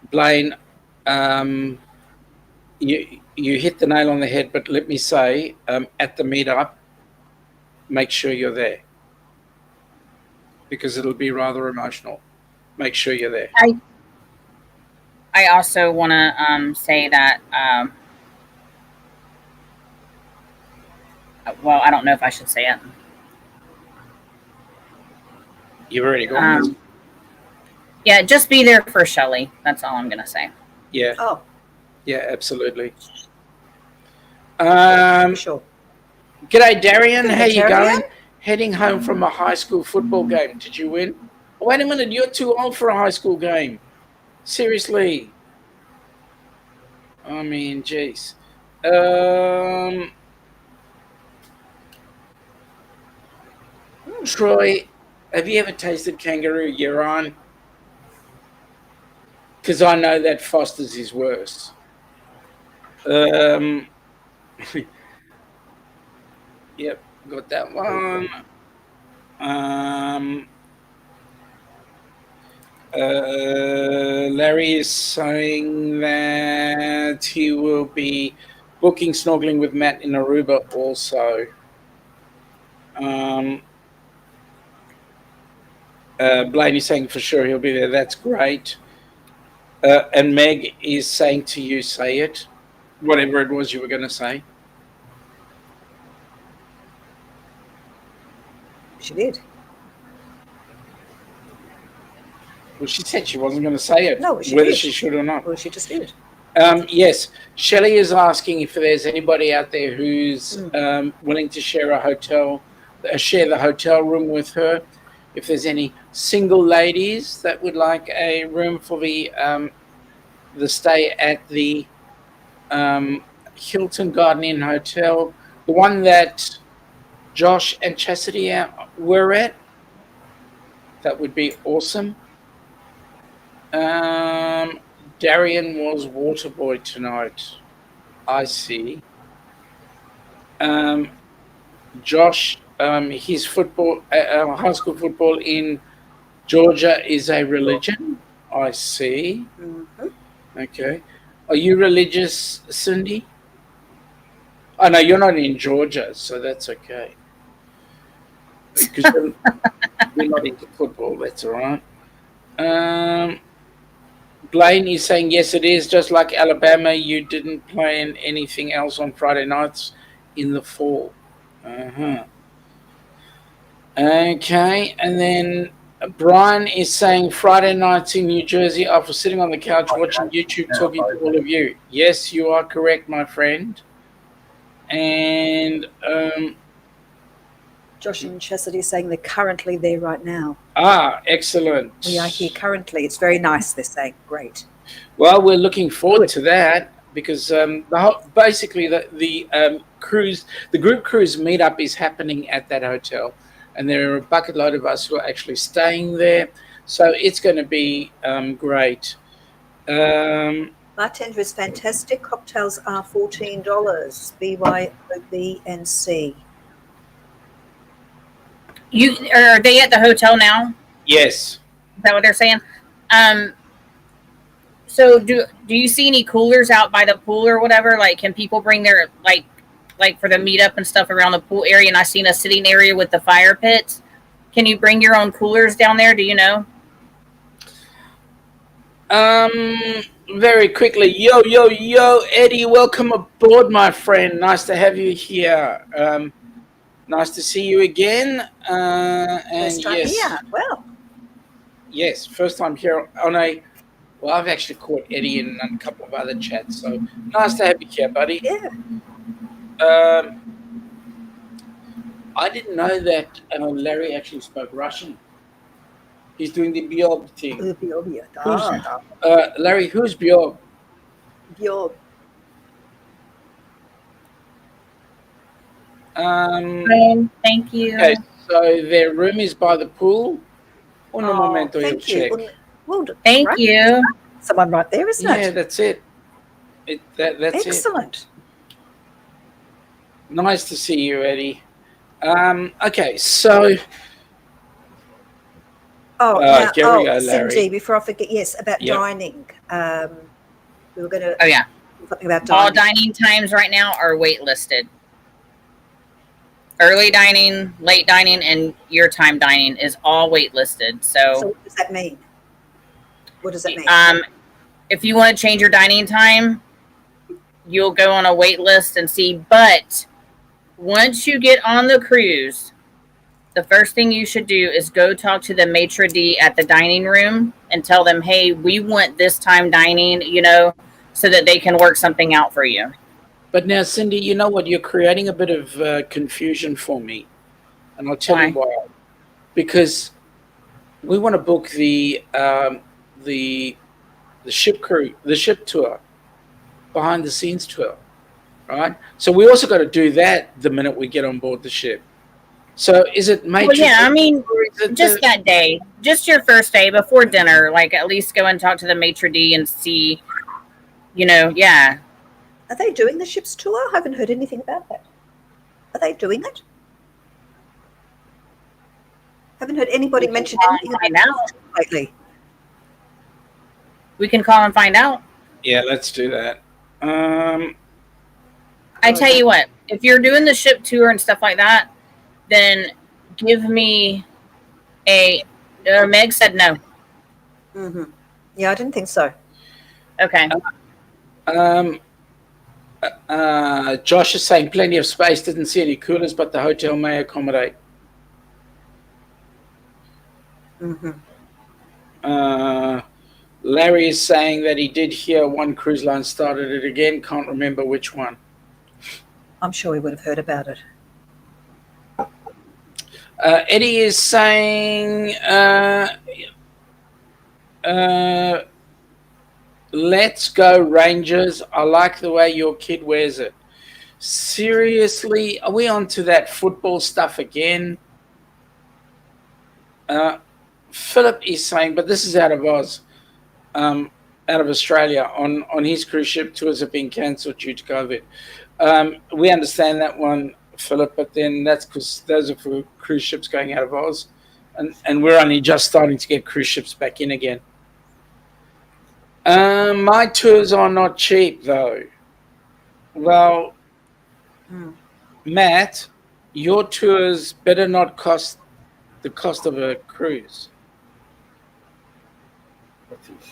Blaine, you hit the nail on the head, but let me say, at the meetup, make sure you're there. Because it'll be rather emotional. Make sure you're there. I also want to say that, well, I don't know if I should say it. You've already gone. Yeah, just be there for Shelley. That's all I'm going to say. Yeah, Oh, yeah, absolutely. sure. G'day, Darian. G'day, How you Darian. going? Heading home from a high school football game. Did you win? Oh, wait a minute. You're too old for a high school game. Seriously. I mean, jeez. Troy, have you ever tasted kangaroo urine? Because I know that Foster's is worse. Yep, got that one. Larry is saying that he will be booking snorkeling with Matt in Aruba also. Blaine is saying for sure he'll be there. That's great. And Meg is saying to you, say it, whatever it was you were going to say. She did. Well, she said she wasn't going to say it, No, whether did. she should or not. Well, she just did. Yes, Shelley is asking if there's anybody out there who's willing to share a hotel, share the hotel room with her. If there's any single ladies that would like a room for the stay at the Hilton Garden Inn Hotel, the one that Josh and Chastity were at, that would be awesome. Darian was water boy tonight. I see. Josh, his football, high school football in Georgia is a religion. I see. Mm-hmm. Okay. Are you religious, Cindy? Oh, no, you're not in Georgia, so that's okay. Because you're not into football, that's all right. Blaine is saying, yes, it is. Just like Alabama, you didn't plan anything else on Friday nights in the fall. Okay, and then Brian is saying Friday nights in New Jersey are for sitting on the couch watching YouTube, talking to all of you. Yes, you are correct, my friend. And Josh and Chastity saying they're currently there right now. Excellent. We are here currently. It's very nice, they're saying. Great. Well, we're looking forward to that because basically the cruise, the group cruise meetup is happening at that hotel, and there are a bucket load of us who are actually staying there. So it's going to be great. Bartender is fantastic. Cocktails are $14. BYOB and C. Are they at the hotel now? Yes. Is that what they're saying? So do you see any coolers out by the pool or whatever? Like, can people bring their like for the meetup and stuff around the pool area? And I seen a sitting area with the fire pits. Can you bring your own coolers down there? Do you know? Very quickly, yo, Eddie, welcome aboard, my friend. Nice to have you here. Nice to see you again. And First time here. Well. Yes, first time here on a. Well, I've actually caught Eddie in a couple of other chats, so nice to have you here, buddy. Yeah. I didn't know that Larry actually spoke Russian. He's doing the Bjorg thing. Larry, who's Bjorg? Bjorg. Thank you. Okay, so their room is by the pool. Momento, thank you. check. Well, thank you. Someone right there, isn't it? Yeah, that's it. That's excellent. Nice to see you, Eddie. Okay, so. Cindy, before I forget, yes, about dining. We were going to. Oh yeah. Something about dining. All dining times right now are waitlisted. Early dining, late dining, and your time dining is all waitlisted. So what does that mean? What does that mean? If you want to change your dining time, you'll go on a wait list and see. But once you get on the cruise, the first thing you should do is go talk to the maitre d' at the dining room and tell them, hey, we want this time dining, so that they can work something out for you. But now, Cindy, you know what? You're creating a bit of confusion for me. And I'll tell you why. Because we want to book the ship crew, the ship tour, behind the scenes tour, right? So we also got to do that the minute we get on board the ship. So is it major? Well, yeah, I mean, just that day, just your first day before dinner, like at least go and talk to the maitre d' and see, yeah. Are they doing the ship's tour? I haven't heard anything about that. Are they doing it? Haven't heard anybody mention anything about it lately. We can call and find out. Yeah, let's do that. I tell you what, if you're doing the ship tour and stuff like that, then give me Meg said no. Mm-hmm. Yeah, I didn't think so. Okay. Josh is saying plenty of space, didn't see any coolers, but the hotel may accommodate. Mm-hmm. Larry is saying that he did hear one cruise line started it again. Can't remember which one. I'm sure he would have heard about it. Eddie is saying, let's go Rangers. I like the way your kid wears it. Seriously, are we on to that football stuff again? Philip is saying, but this is out of Oz, out of Australia, on his cruise ship tours have been cancelled due to COVID. We understand that one, Philip, but then that's because those are for cruise ships going out of Oz, and we're only just starting to get cruise ships back in again. My tours are not cheap, though. Well, Matt, your tours better not cost the cost of a cruise.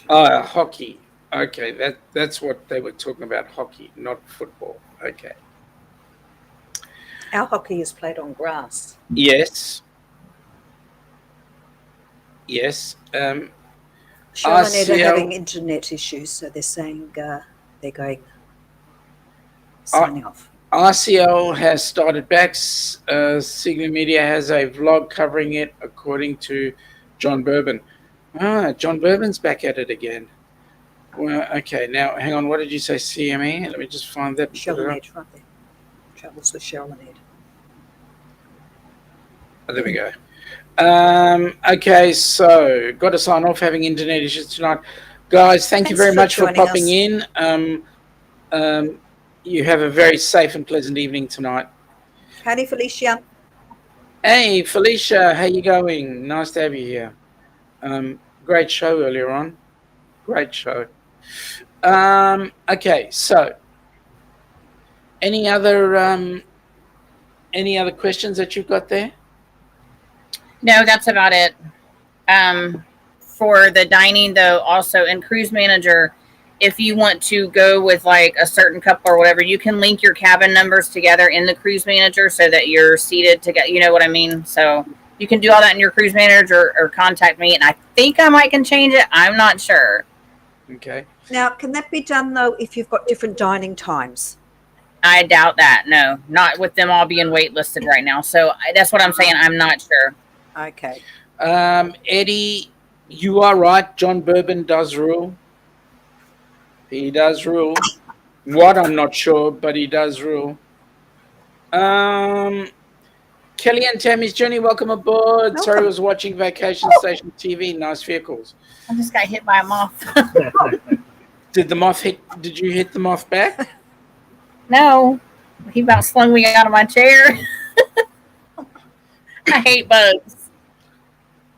Hockey. Okay, that's what they were talking about, hockey, not football. Okay. Our hockey is played on grass. Yes. Yes. Charlotte are having internet issues, so they're saying they're going signing off. RCL has started back. Sigma Media has a vlog covering it, according to John Bourbon. John Bourbon's back at it again. Well, okay, now hang on. What did you say, CME? Let me just find that. Cheryl right there. Travels with Cheryl and Ed. Oh, there we go. Okay, so got to sign off, having internet issues tonight. Guys, thank you very much for popping in. You have a very safe and pleasant evening tonight. Howdy, Felicia. Hey, Felicia, how you going? Nice to have you here. Great show earlier on. Great show. Okay, so any other questions that you've got there? No, that's about it. For the dining, though, also in Cruise Manager, if you want to go with like a certain couple or whatever, you can link your cabin numbers together in the Cruise Manager so that you're seated together. You know what I mean? So you can do all that in your Cruise Manager or contact me, and I think I might can change it. I'm not sure. Okay. Now, can that be done, though, if you've got different dining times? I doubt that. No, not with them all being waitlisted right now. So that's what I'm saying. I'm not sure. Okay. Eddie, you are right. John Bourbon does rule. He does rule. What, I'm not sure, but he does rule. Kelly and Tammy's Journey, welcome aboard. Welcome. Sorry, I was watching Vacation Station TV. Nice vehicles. I just got hit by a moth. Did the moth hit? Did you hit the moth back? No, he about slung me out of my chair. I hate bugs.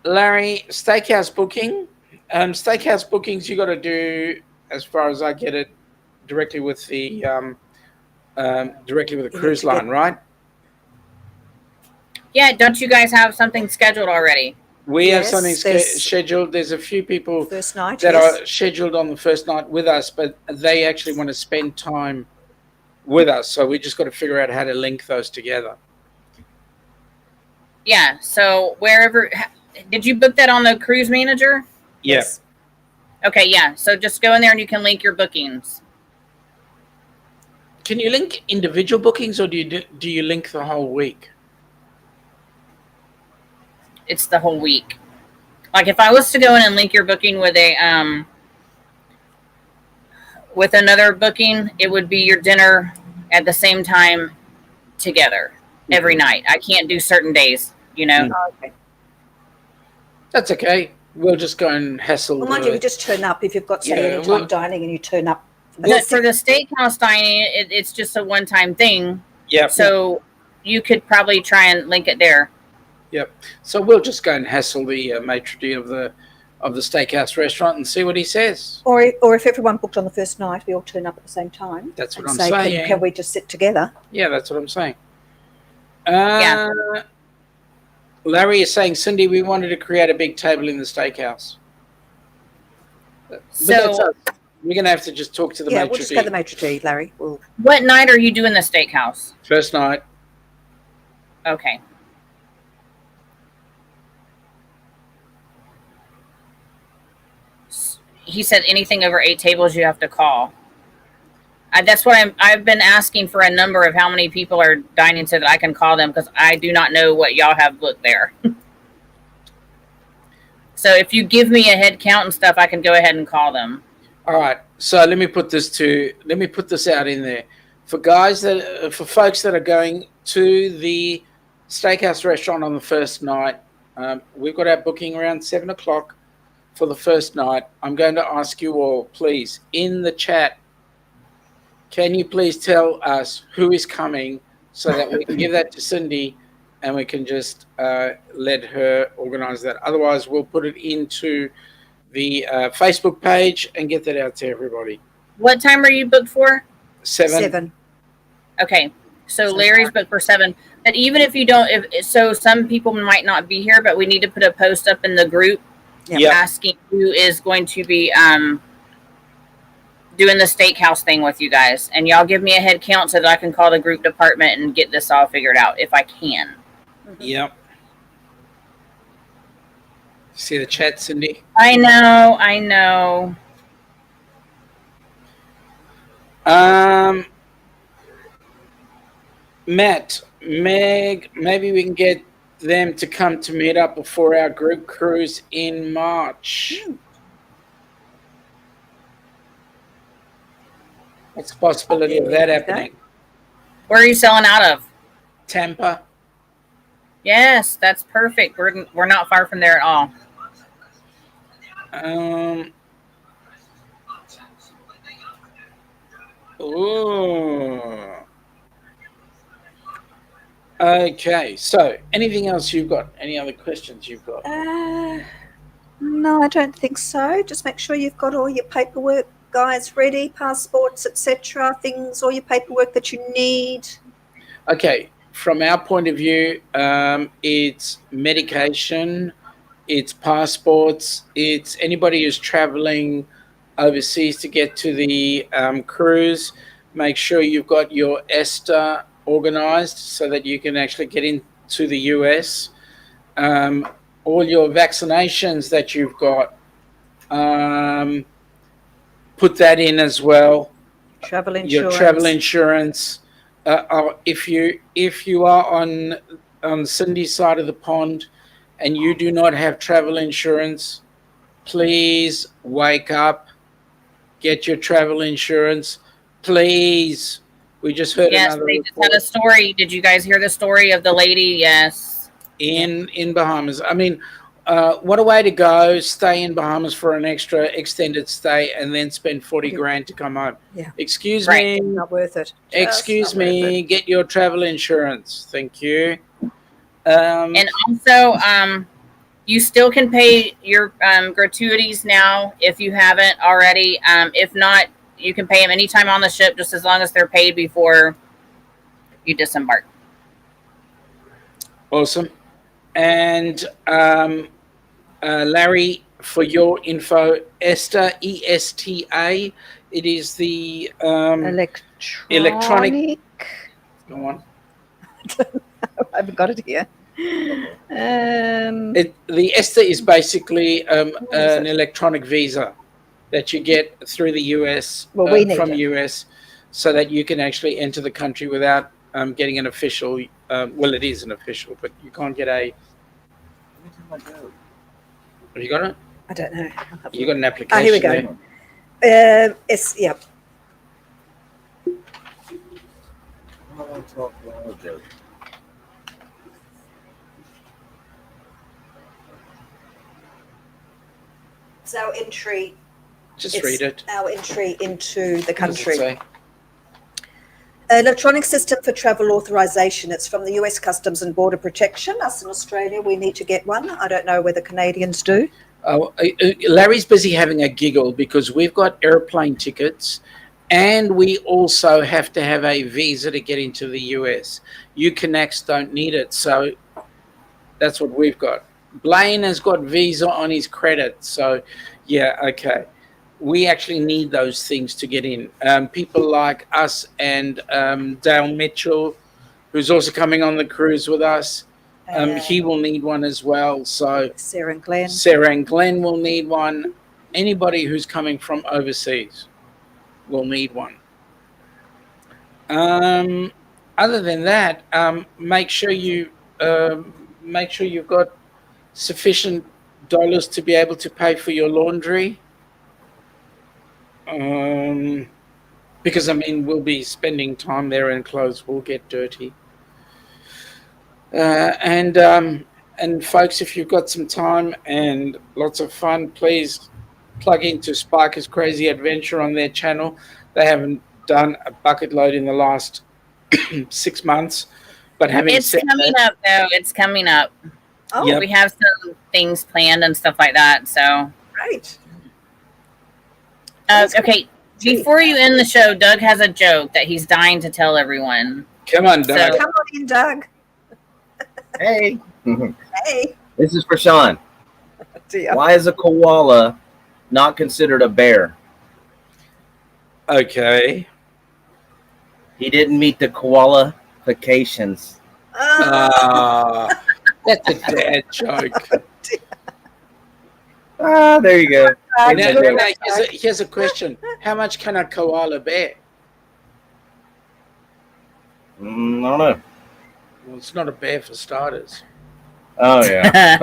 Larry, steakhouse booking. Steakhouse bookings, you got to do, as far as I get it, directly with the cruise line, right? Yeah, don't you guys have something scheduled already? We have something scheduled. There's a few people First night, that are scheduled on the first night with us, but they actually want to spend time with us. So we just got to figure out how to link those together. Yeah. So wherever, did you book that on the cruise manager? Yes. Okay. Yeah. So just go in there and you can link your bookings. Can you link individual bookings, or do you link the whole week? It's the whole week. Like if I was to go in and link your booking with with another booking, it would be your dinner at the same time together every night. I can't do certain days, Oh, okay. That's okay. We'll just go and hassle. Well, mind you, you just turn up if you've got, say, anytime dining and you turn up. But for the steakhouse dining, it's just a one-time thing. Yeah. So you could probably try and link it there. Yep. So we'll just go and hassle the maitre d' of the steakhouse restaurant and see what he says. Or if everyone booked on the first night, we all turn up at the same time. That's what I'm saying. Can we just sit together? Yeah, that's what I'm saying. Larry is saying, Cindy, we wanted to create a big table in the steakhouse. So we're going to have to just talk to the maitre d'. We'll just go to the maitre d', Larry. What night are you doing the steakhouse? First night. Okay. He said anything over 8 tables you have to call. That's what I've been asking for a number of how many people are dining so that I can call them, because I do not know what y'all have booked there. So if you give me a head count and stuff, I can go ahead and call them. All right. So let me put this out in there for folks that are going to the steakhouse restaurant on the first night. We've got our booking around 7:00 for the first night. I'm going to ask you all, please, in the chat, can you please tell us who is coming so that we can give that to Cindy and we can just let her organize that. Otherwise, we'll put it into the Facebook page and get that out to everybody. What time are you booked for? 7. Okay. So Larry's booked for 7. But even if you don't, so some people might not be here, but we need to put a post up in the group asking who is going to be doing the steakhouse thing with you guys. And y'all give me a head count so that I can call the group department and get this all figured out if I can. Yep. See the chat, Cindy? I know. Matt, Meg, maybe we can get them to come to meet up before our group cruise in March. What's the possibility of that happening? Where are you selling out of? Tampa. Yes, that's perfect. We're not far from there at all. Ooh. Okay, so anything else you've got? Any other questions you've got? No, I don't think so. Just make sure you've got all your paperwork, guys, ready, passports, etc. Things, all your paperwork that you need. Okay, from our point of view, it's medication, it's passports, it's anybody who's traveling overseas to get to the cruise. Make sure you've got your ESTA organized so that you can actually get into the US. All your vaccinations that you've got, put that in as well. Travel insurance. Your travel insurance. If you are on Cindy's side of the pond and you do not have travel insurance, please wake up, get your travel insurance, please. We just heard another they report. just had a story. Did you guys hear the story of the lady? Yes. In Bahamas. I mean, what a way to go. Stay in Bahamas for an extra extended stay and then spend 40 grand to come home. Yeah. Excuse me. Not worth it. Excuse me. Get your travel insurance. Thank you. And also, you still can pay your gratuities now if you haven't already. If not, you can pay them anytime on the ship, just as long as they're paid before you disembark. Awesome. And Larry, for your info, ESTA, ESTA, it is the electronic. Go on. I haven't got it here. The ESTA is basically an electronic visa that you get through the US from US, so that you can actually enter the country without getting an official. Well, it is an official, but you can't get a. Have you got it? I don't know. You got an application. Here we go. Yep. It's our entry. Just read it. Our entry into the What does it country. say? Electronic system for travel authorization. It's from the US Customs and Border Protection. Us in Australia, we need to get one. I don't know whether Canadians do. Oh, Larry's busy having a giggle because we've got airplane tickets, and we also have to have a visa to get into the US. You Connects don't need it, so that's what we've got. Blaine has got visa on his credit, so yeah, okay. We actually need those things to get in. People like us and Dale Mitchell, who's also coming on the cruise with us, he will need one as well. So Sarah and Glenn will need one. Anybody who's coming from overseas will need one. Other than that, make sure you've got sufficient dollars to be able to pay for your laundry. Because we'll be spending time there and clothes will get dirty. And folks, if you've got some time and lots of fun, please plug into Spiker's Crazy Adventure on their channel. They haven't done a bucket load in the last 6 months, but it's coming up though. It's coming up. Oh, Yep. We have some things planned and stuff like that. So right. okay. Before you end the show, Doug has a joke that he's dying to tell everyone. Come on, Doug. Come on in, Doug. Hey. Hey. This is for Sean. Dear. Why is a koala not considered a bear? Okay. He didn't meet the qualifications. That's a dad joke. There you go. Now, here's a question. How much can a koala bear? I don't know. Well, it's not a bear for starters. Oh, yeah.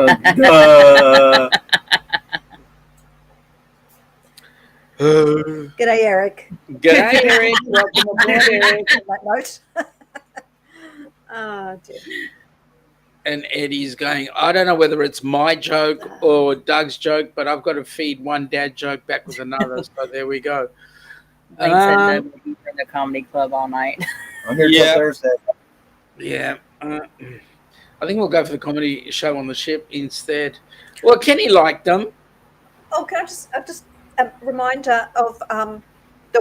G'day, Eric. G'day, Eric. Welcome aboard, Eric. On that note. Oh, dear. And Eddie's going, I don't know whether it's my joke or Doug's joke, but I've got to feed one dad joke back with another. So there we go. Like said, Doug will be in the comedy club all night. I'm here till Thursday. Yeah. I think we'll go for the comedy show on the ship instead. Well, Kenny liked them. Oh, can I just a reminder of there'll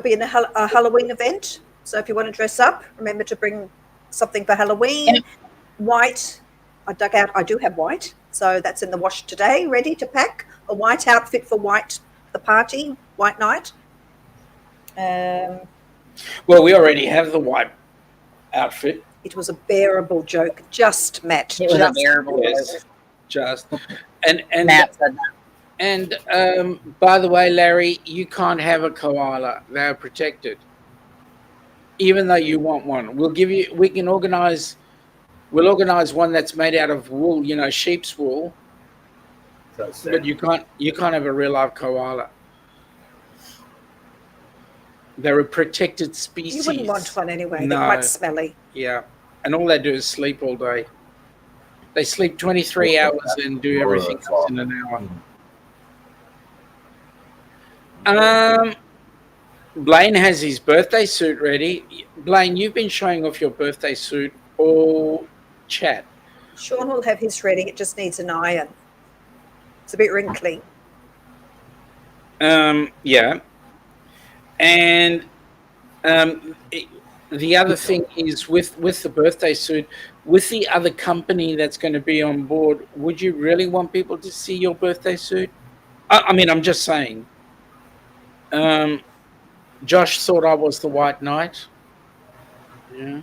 be a Halloween event. So if you want to dress up, remember to bring something for Halloween. White. I dug out. I do have white, so that's in the wash today. Ready to pack a white outfit for the party, white night. Well, we already have the white outfit. It was a bearable joke, just Matt. It was a bearable Yes, just and Matt said that. and by the way, Larry, you can't have a koala. They're protected. Even though you want one, We'll organize one that's made out of wool, sheep's wool. But you can't have a real live koala. They're a protected species. You wouldn't want one anyway. No. They're quite smelly. Yeah. And all they do is sleep all day. They sleep 23 hours and do everything else in an hour. Blaine has his birthday suit ready. Blaine, you've been showing off your birthday suit all chat. Sean will have his ready. It just needs an iron. It's a bit wrinkly. Yeah. And the other thing is with the birthday suit, with the other company that's going to be on board, would you really want people to see your birthday suit? I'm just saying. Josh thought I was the White Knight. Yeah.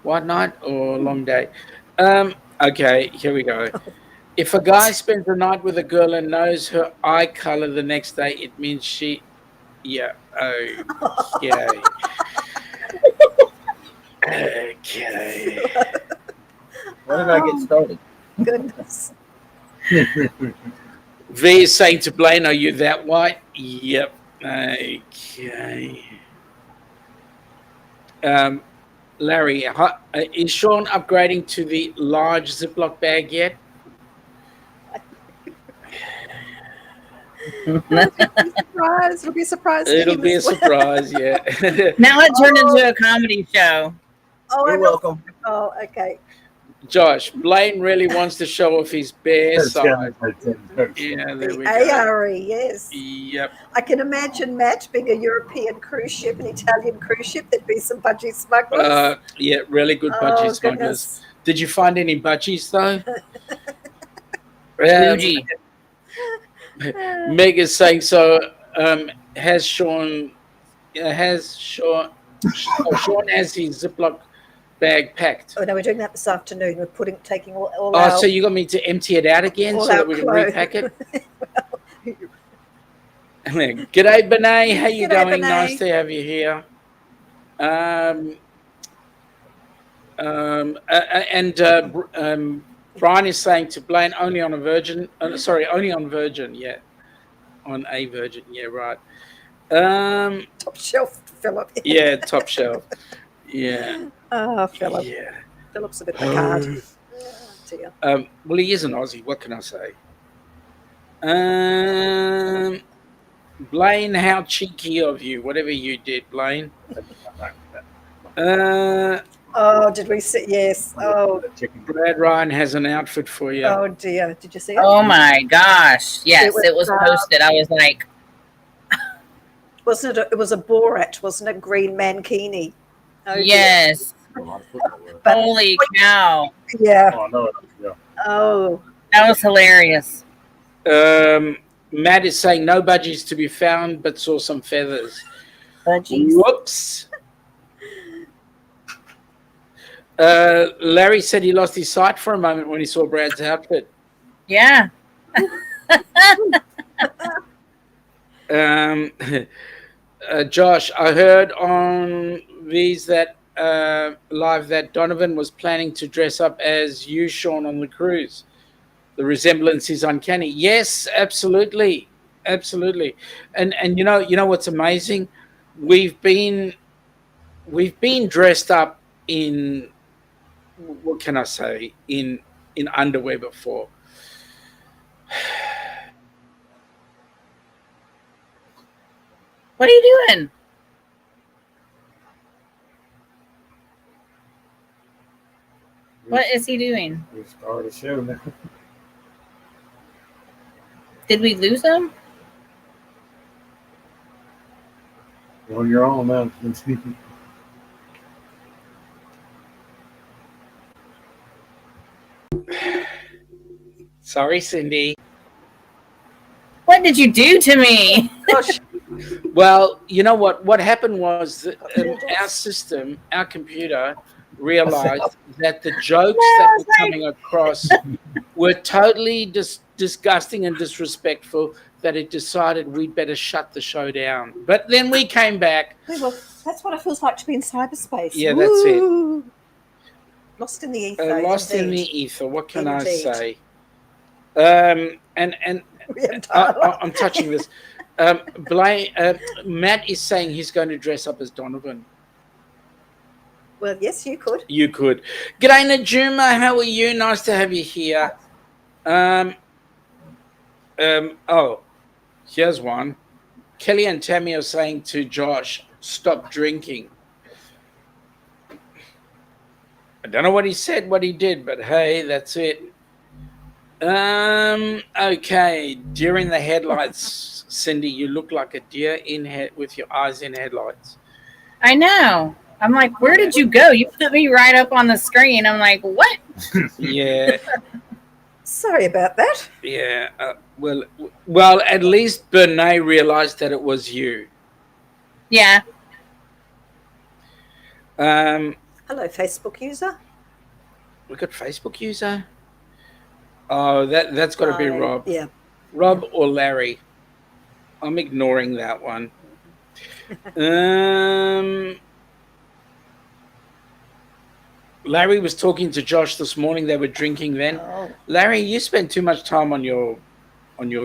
White Knight or Long Day? Okay, here we go. If a guy spends the night with a girl and knows her eye color the next day, it means she. Yeah. Okay. Okay. Where did I get started? Goodness. V is saying to Blaine, "Are you that white?" Yep. Okay. Larry, is Sean upgrading to the large Ziploc bag yet? It'll be a surprise. It'll be a surprise, yeah. Now it turned into a comedy show. Oh, You're welcome. Oh, okay. Josh, Blaine really wants to show off his bare side. Yeah, there we go. ARE, yes. Yep. I can imagine Matt being a European cruise ship, an Italian cruise ship. There'd be some budgie smugglers. Yeah, really good budgie smugglers. Goodness. Did you find any budgies though? Bougie. Meg is saying so. Has Sean? Sean has his Ziploc bag packed. Oh no, we're doing that this afternoon. We're taking all Oh, our. so you got me to empty it out again all so that our we can clothes. repack it? G'day, Benay. How you G'day, going? Benay. Nice to have you here. Brian is saying to Blaine, only on Virgin. Yeah, on a Virgin. Yeah, right. Top shelf, Philip. Yeah, top shelf. Yeah. Oh, Philip. Yeah. Philip's a bit of a card. Oh, dear. Well, he is an Aussie. What can I say? Blaine, how cheeky of you. Whatever you did, Blaine. Oh, did we see? Yes. Oh, Brad Ryan has an outfit for you. oh dear. Did you see it? Oh my gosh. Yes, It it was was, posted. I was like, Wasn't it? It was a Borat, wasn't it? Green mankini. Oh, dear. yes. But- Holy cow. Yeah. Oh, no. Yeah. Oh. That was hilarious. Matt is saying no budgies to be found, but saw some feathers. Budgies. Whoops. Larry said he lost his sight for a moment when he saw Brad's outfit. Yeah. Josh, I heard on these that live that Donovan was planning to dress up as you, Sean, on the cruise. The resemblance is uncanny. Yes, absolutely, absolutely. And you know what's amazing? We've been dressed up in, what can I say, in underwear before. What are you doing? What is he doing? We started a show now. Did we lose him? You're on your own now. Sorry, Cindy. What did you do to me? Gosh. Well, you know what happened was that our system, our computer, realized that the jokes that were coming across were totally disgusting and disrespectful, that it decided we'd better shut the show down. But then we came back. Well, that's what it feels like to be in cyberspace. Yeah, that's it. Woo. Lost in the ether. Lost in the indeed. ether. What can I Indeed. say? And We have dialogue. I'm touching this. Matt is saying he's going to dress up as Donovan. Well, yes, you could. You could. G'day, Najuma. How are you? Nice to have you here. Oh, here's one. Kelly and Tammy are saying to Josh, stop drinking. I don't know what he said, what he did, but hey, that's it. Okay. Deer in the headlights. Cindy, you look like a deer with your eyes in headlights. I know. I'm like, where did you go? You put me right up on the screen. I'm like, what? Yeah. Sorry about that. Yeah. Well, at least Bernay realized that it was you. Yeah. Hello, Facebook user. We got Facebook user. Oh, that's got to be Rob. Yeah. Rob or Larry. I'm ignoring that one. Larry was talking to Josh this morning. They were drinking then. Oh. Larry, you spend too much time on your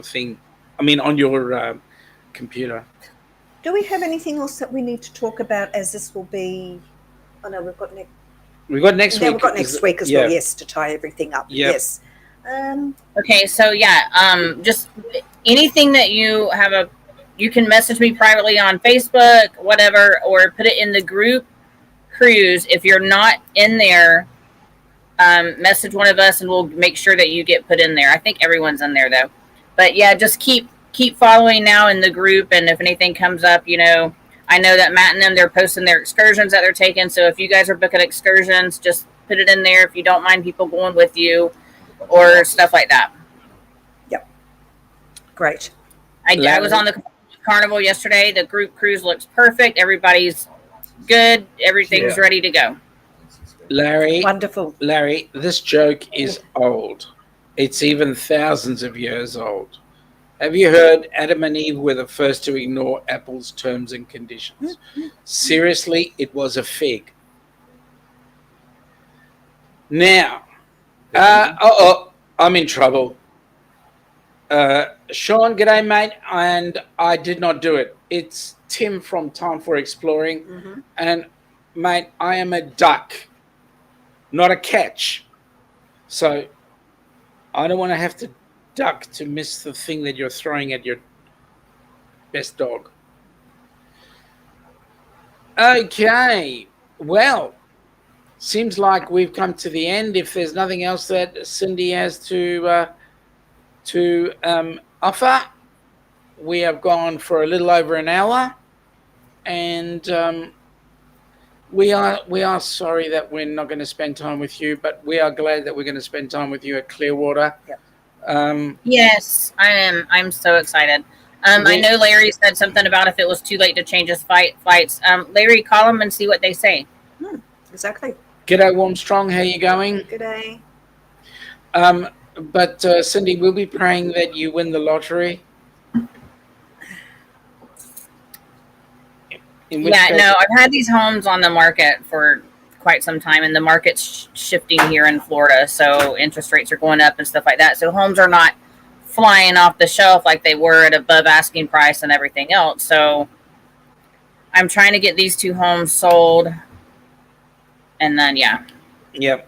thing. I mean, on your computer. Do we have anything else that we need to talk about? As this will be. Oh no, we've got next. We've got next week. We've got next week as well. Yes, to tie everything up. Yep. Yes. Okay, so just anything that you have you can message me privately on Facebook, whatever, or put it in the group cruise. If you're not in there, message one of us and we'll make sure that you get put in there. I think everyone's in there though. But yeah, just keep following now in the group, and if anything comes up, I know that Matt and them, they're posting their excursions that they're taking. So if you guys are booking excursions, just put it in there if you don't mind people going with you or stuff like that. Yep. Great. I was on the Carnival yesterday. The group cruise looks perfect. Everybody's good. Everything's ready to go. Larry. Wonderful. Larry, this joke is old. It's even thousands of years old. Have you heard Adam and Eve were the first to ignore Apple's terms and conditions? Seriously, it was a fig. Now, I'm in trouble. Sean, g'day, mate, and I did not do it. It's Tim from Time for Exploring, and, mate, I am a duck, not a catch. So I don't want to have to duck to miss the thing that you're throwing at your best dog. Okay, well, seems like we've come to the end. If there's nothing else that Cindy has to offer, we have gone for a little over an hour, and we are sorry that we're not going to spend time with you, but we are glad that we're going to spend time with you at Clearwater. Yep. Yes, I am. I'm so excited. I know Larry said something about if it was too late to change his flights. Larry, call them and see what they say. Exactly. G'day, Warmstrong. How you going? G'day. But Cindy, we'll be praying that you win the lottery. I've had these homes on the market for quite some time, and the market's shifting here in Florida, so interest rates are going up and stuff like that. So homes are not flying off the shelf like they were at above asking price and everything else. So I'm trying to get these two homes sold, and then Yep.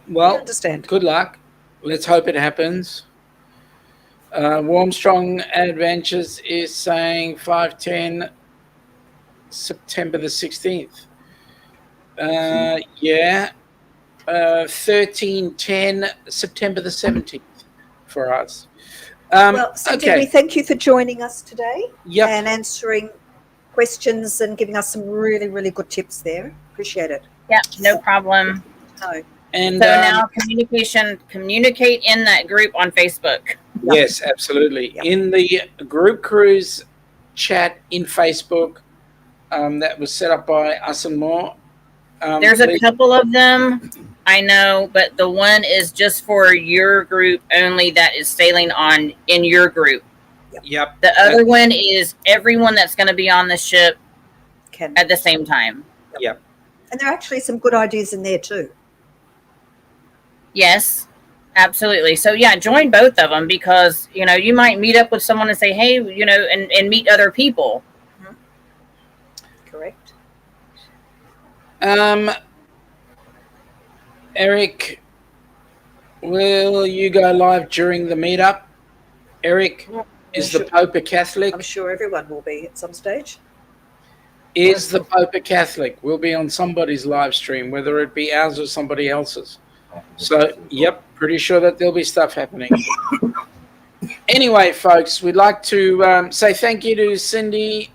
Well, I understand. Good luck. Let's hope it happens. Warmstrong Adventures is saying 510 September the 16th. 1310 September the 17th for us. Well, Cindy, we thank you for joining us today and answering questions and giving us some really, really good tips there. Appreciate it. Yeah, no problem. No. And so now communicate in that group on Facebook. Yes, absolutely. Yep. In the group cruise chat in Facebook that was set up by us and more. There's a couple of them, I know, but the one is just for your group only that is sailing in your group. Yep. The other one is everyone that's going to be on the ship at the same time. Yep. And there are actually some good ideas in there too. Yes, absolutely. So join both of them, because, you might meet up with someone and say, hey, and meet other people. Correct. Eric, will you go live during the meetup? Eric, is the Pope a Catholic? I'm sure everyone will be at some stage. Is the Pope a Catholic? We'll be on somebody's live stream, whether it be ours or somebody else's. So, pretty sure that there'll be stuff happening. Anyway, folks, we'd like to say thank you to Cindy.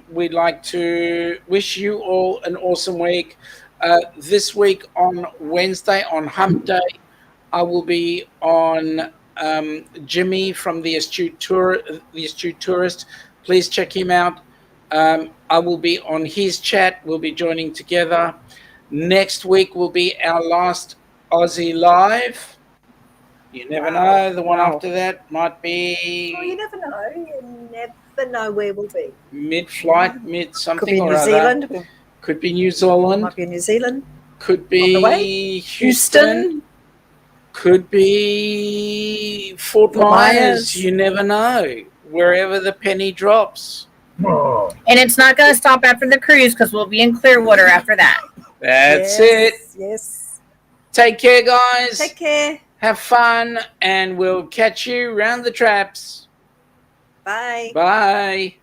We'd like to wish you all an awesome week. This week on Wednesday, on Hump Day, I will be on Jimmy from the Astute Tourist. Please check him out. I will be on his chat. We'll be joining together. Next week will be our last Aussie Live. You never know. The one Wow. after that might Oh, be you never know. You never know where we'll be. mid-flight, mid Could something be or New other. Zealand. Could be New Zealand. Might be New Zealand. Could On the way. be Houston. Could be Fort Fort Myers. Myers. You never know. Wherever the penny drops. And it's not going to stop after the cruise because we'll be in Clearwater after that. That's it. Yes. Take care, guys. Take care. Have fun, and we'll catch you round the traps. Bye. Bye.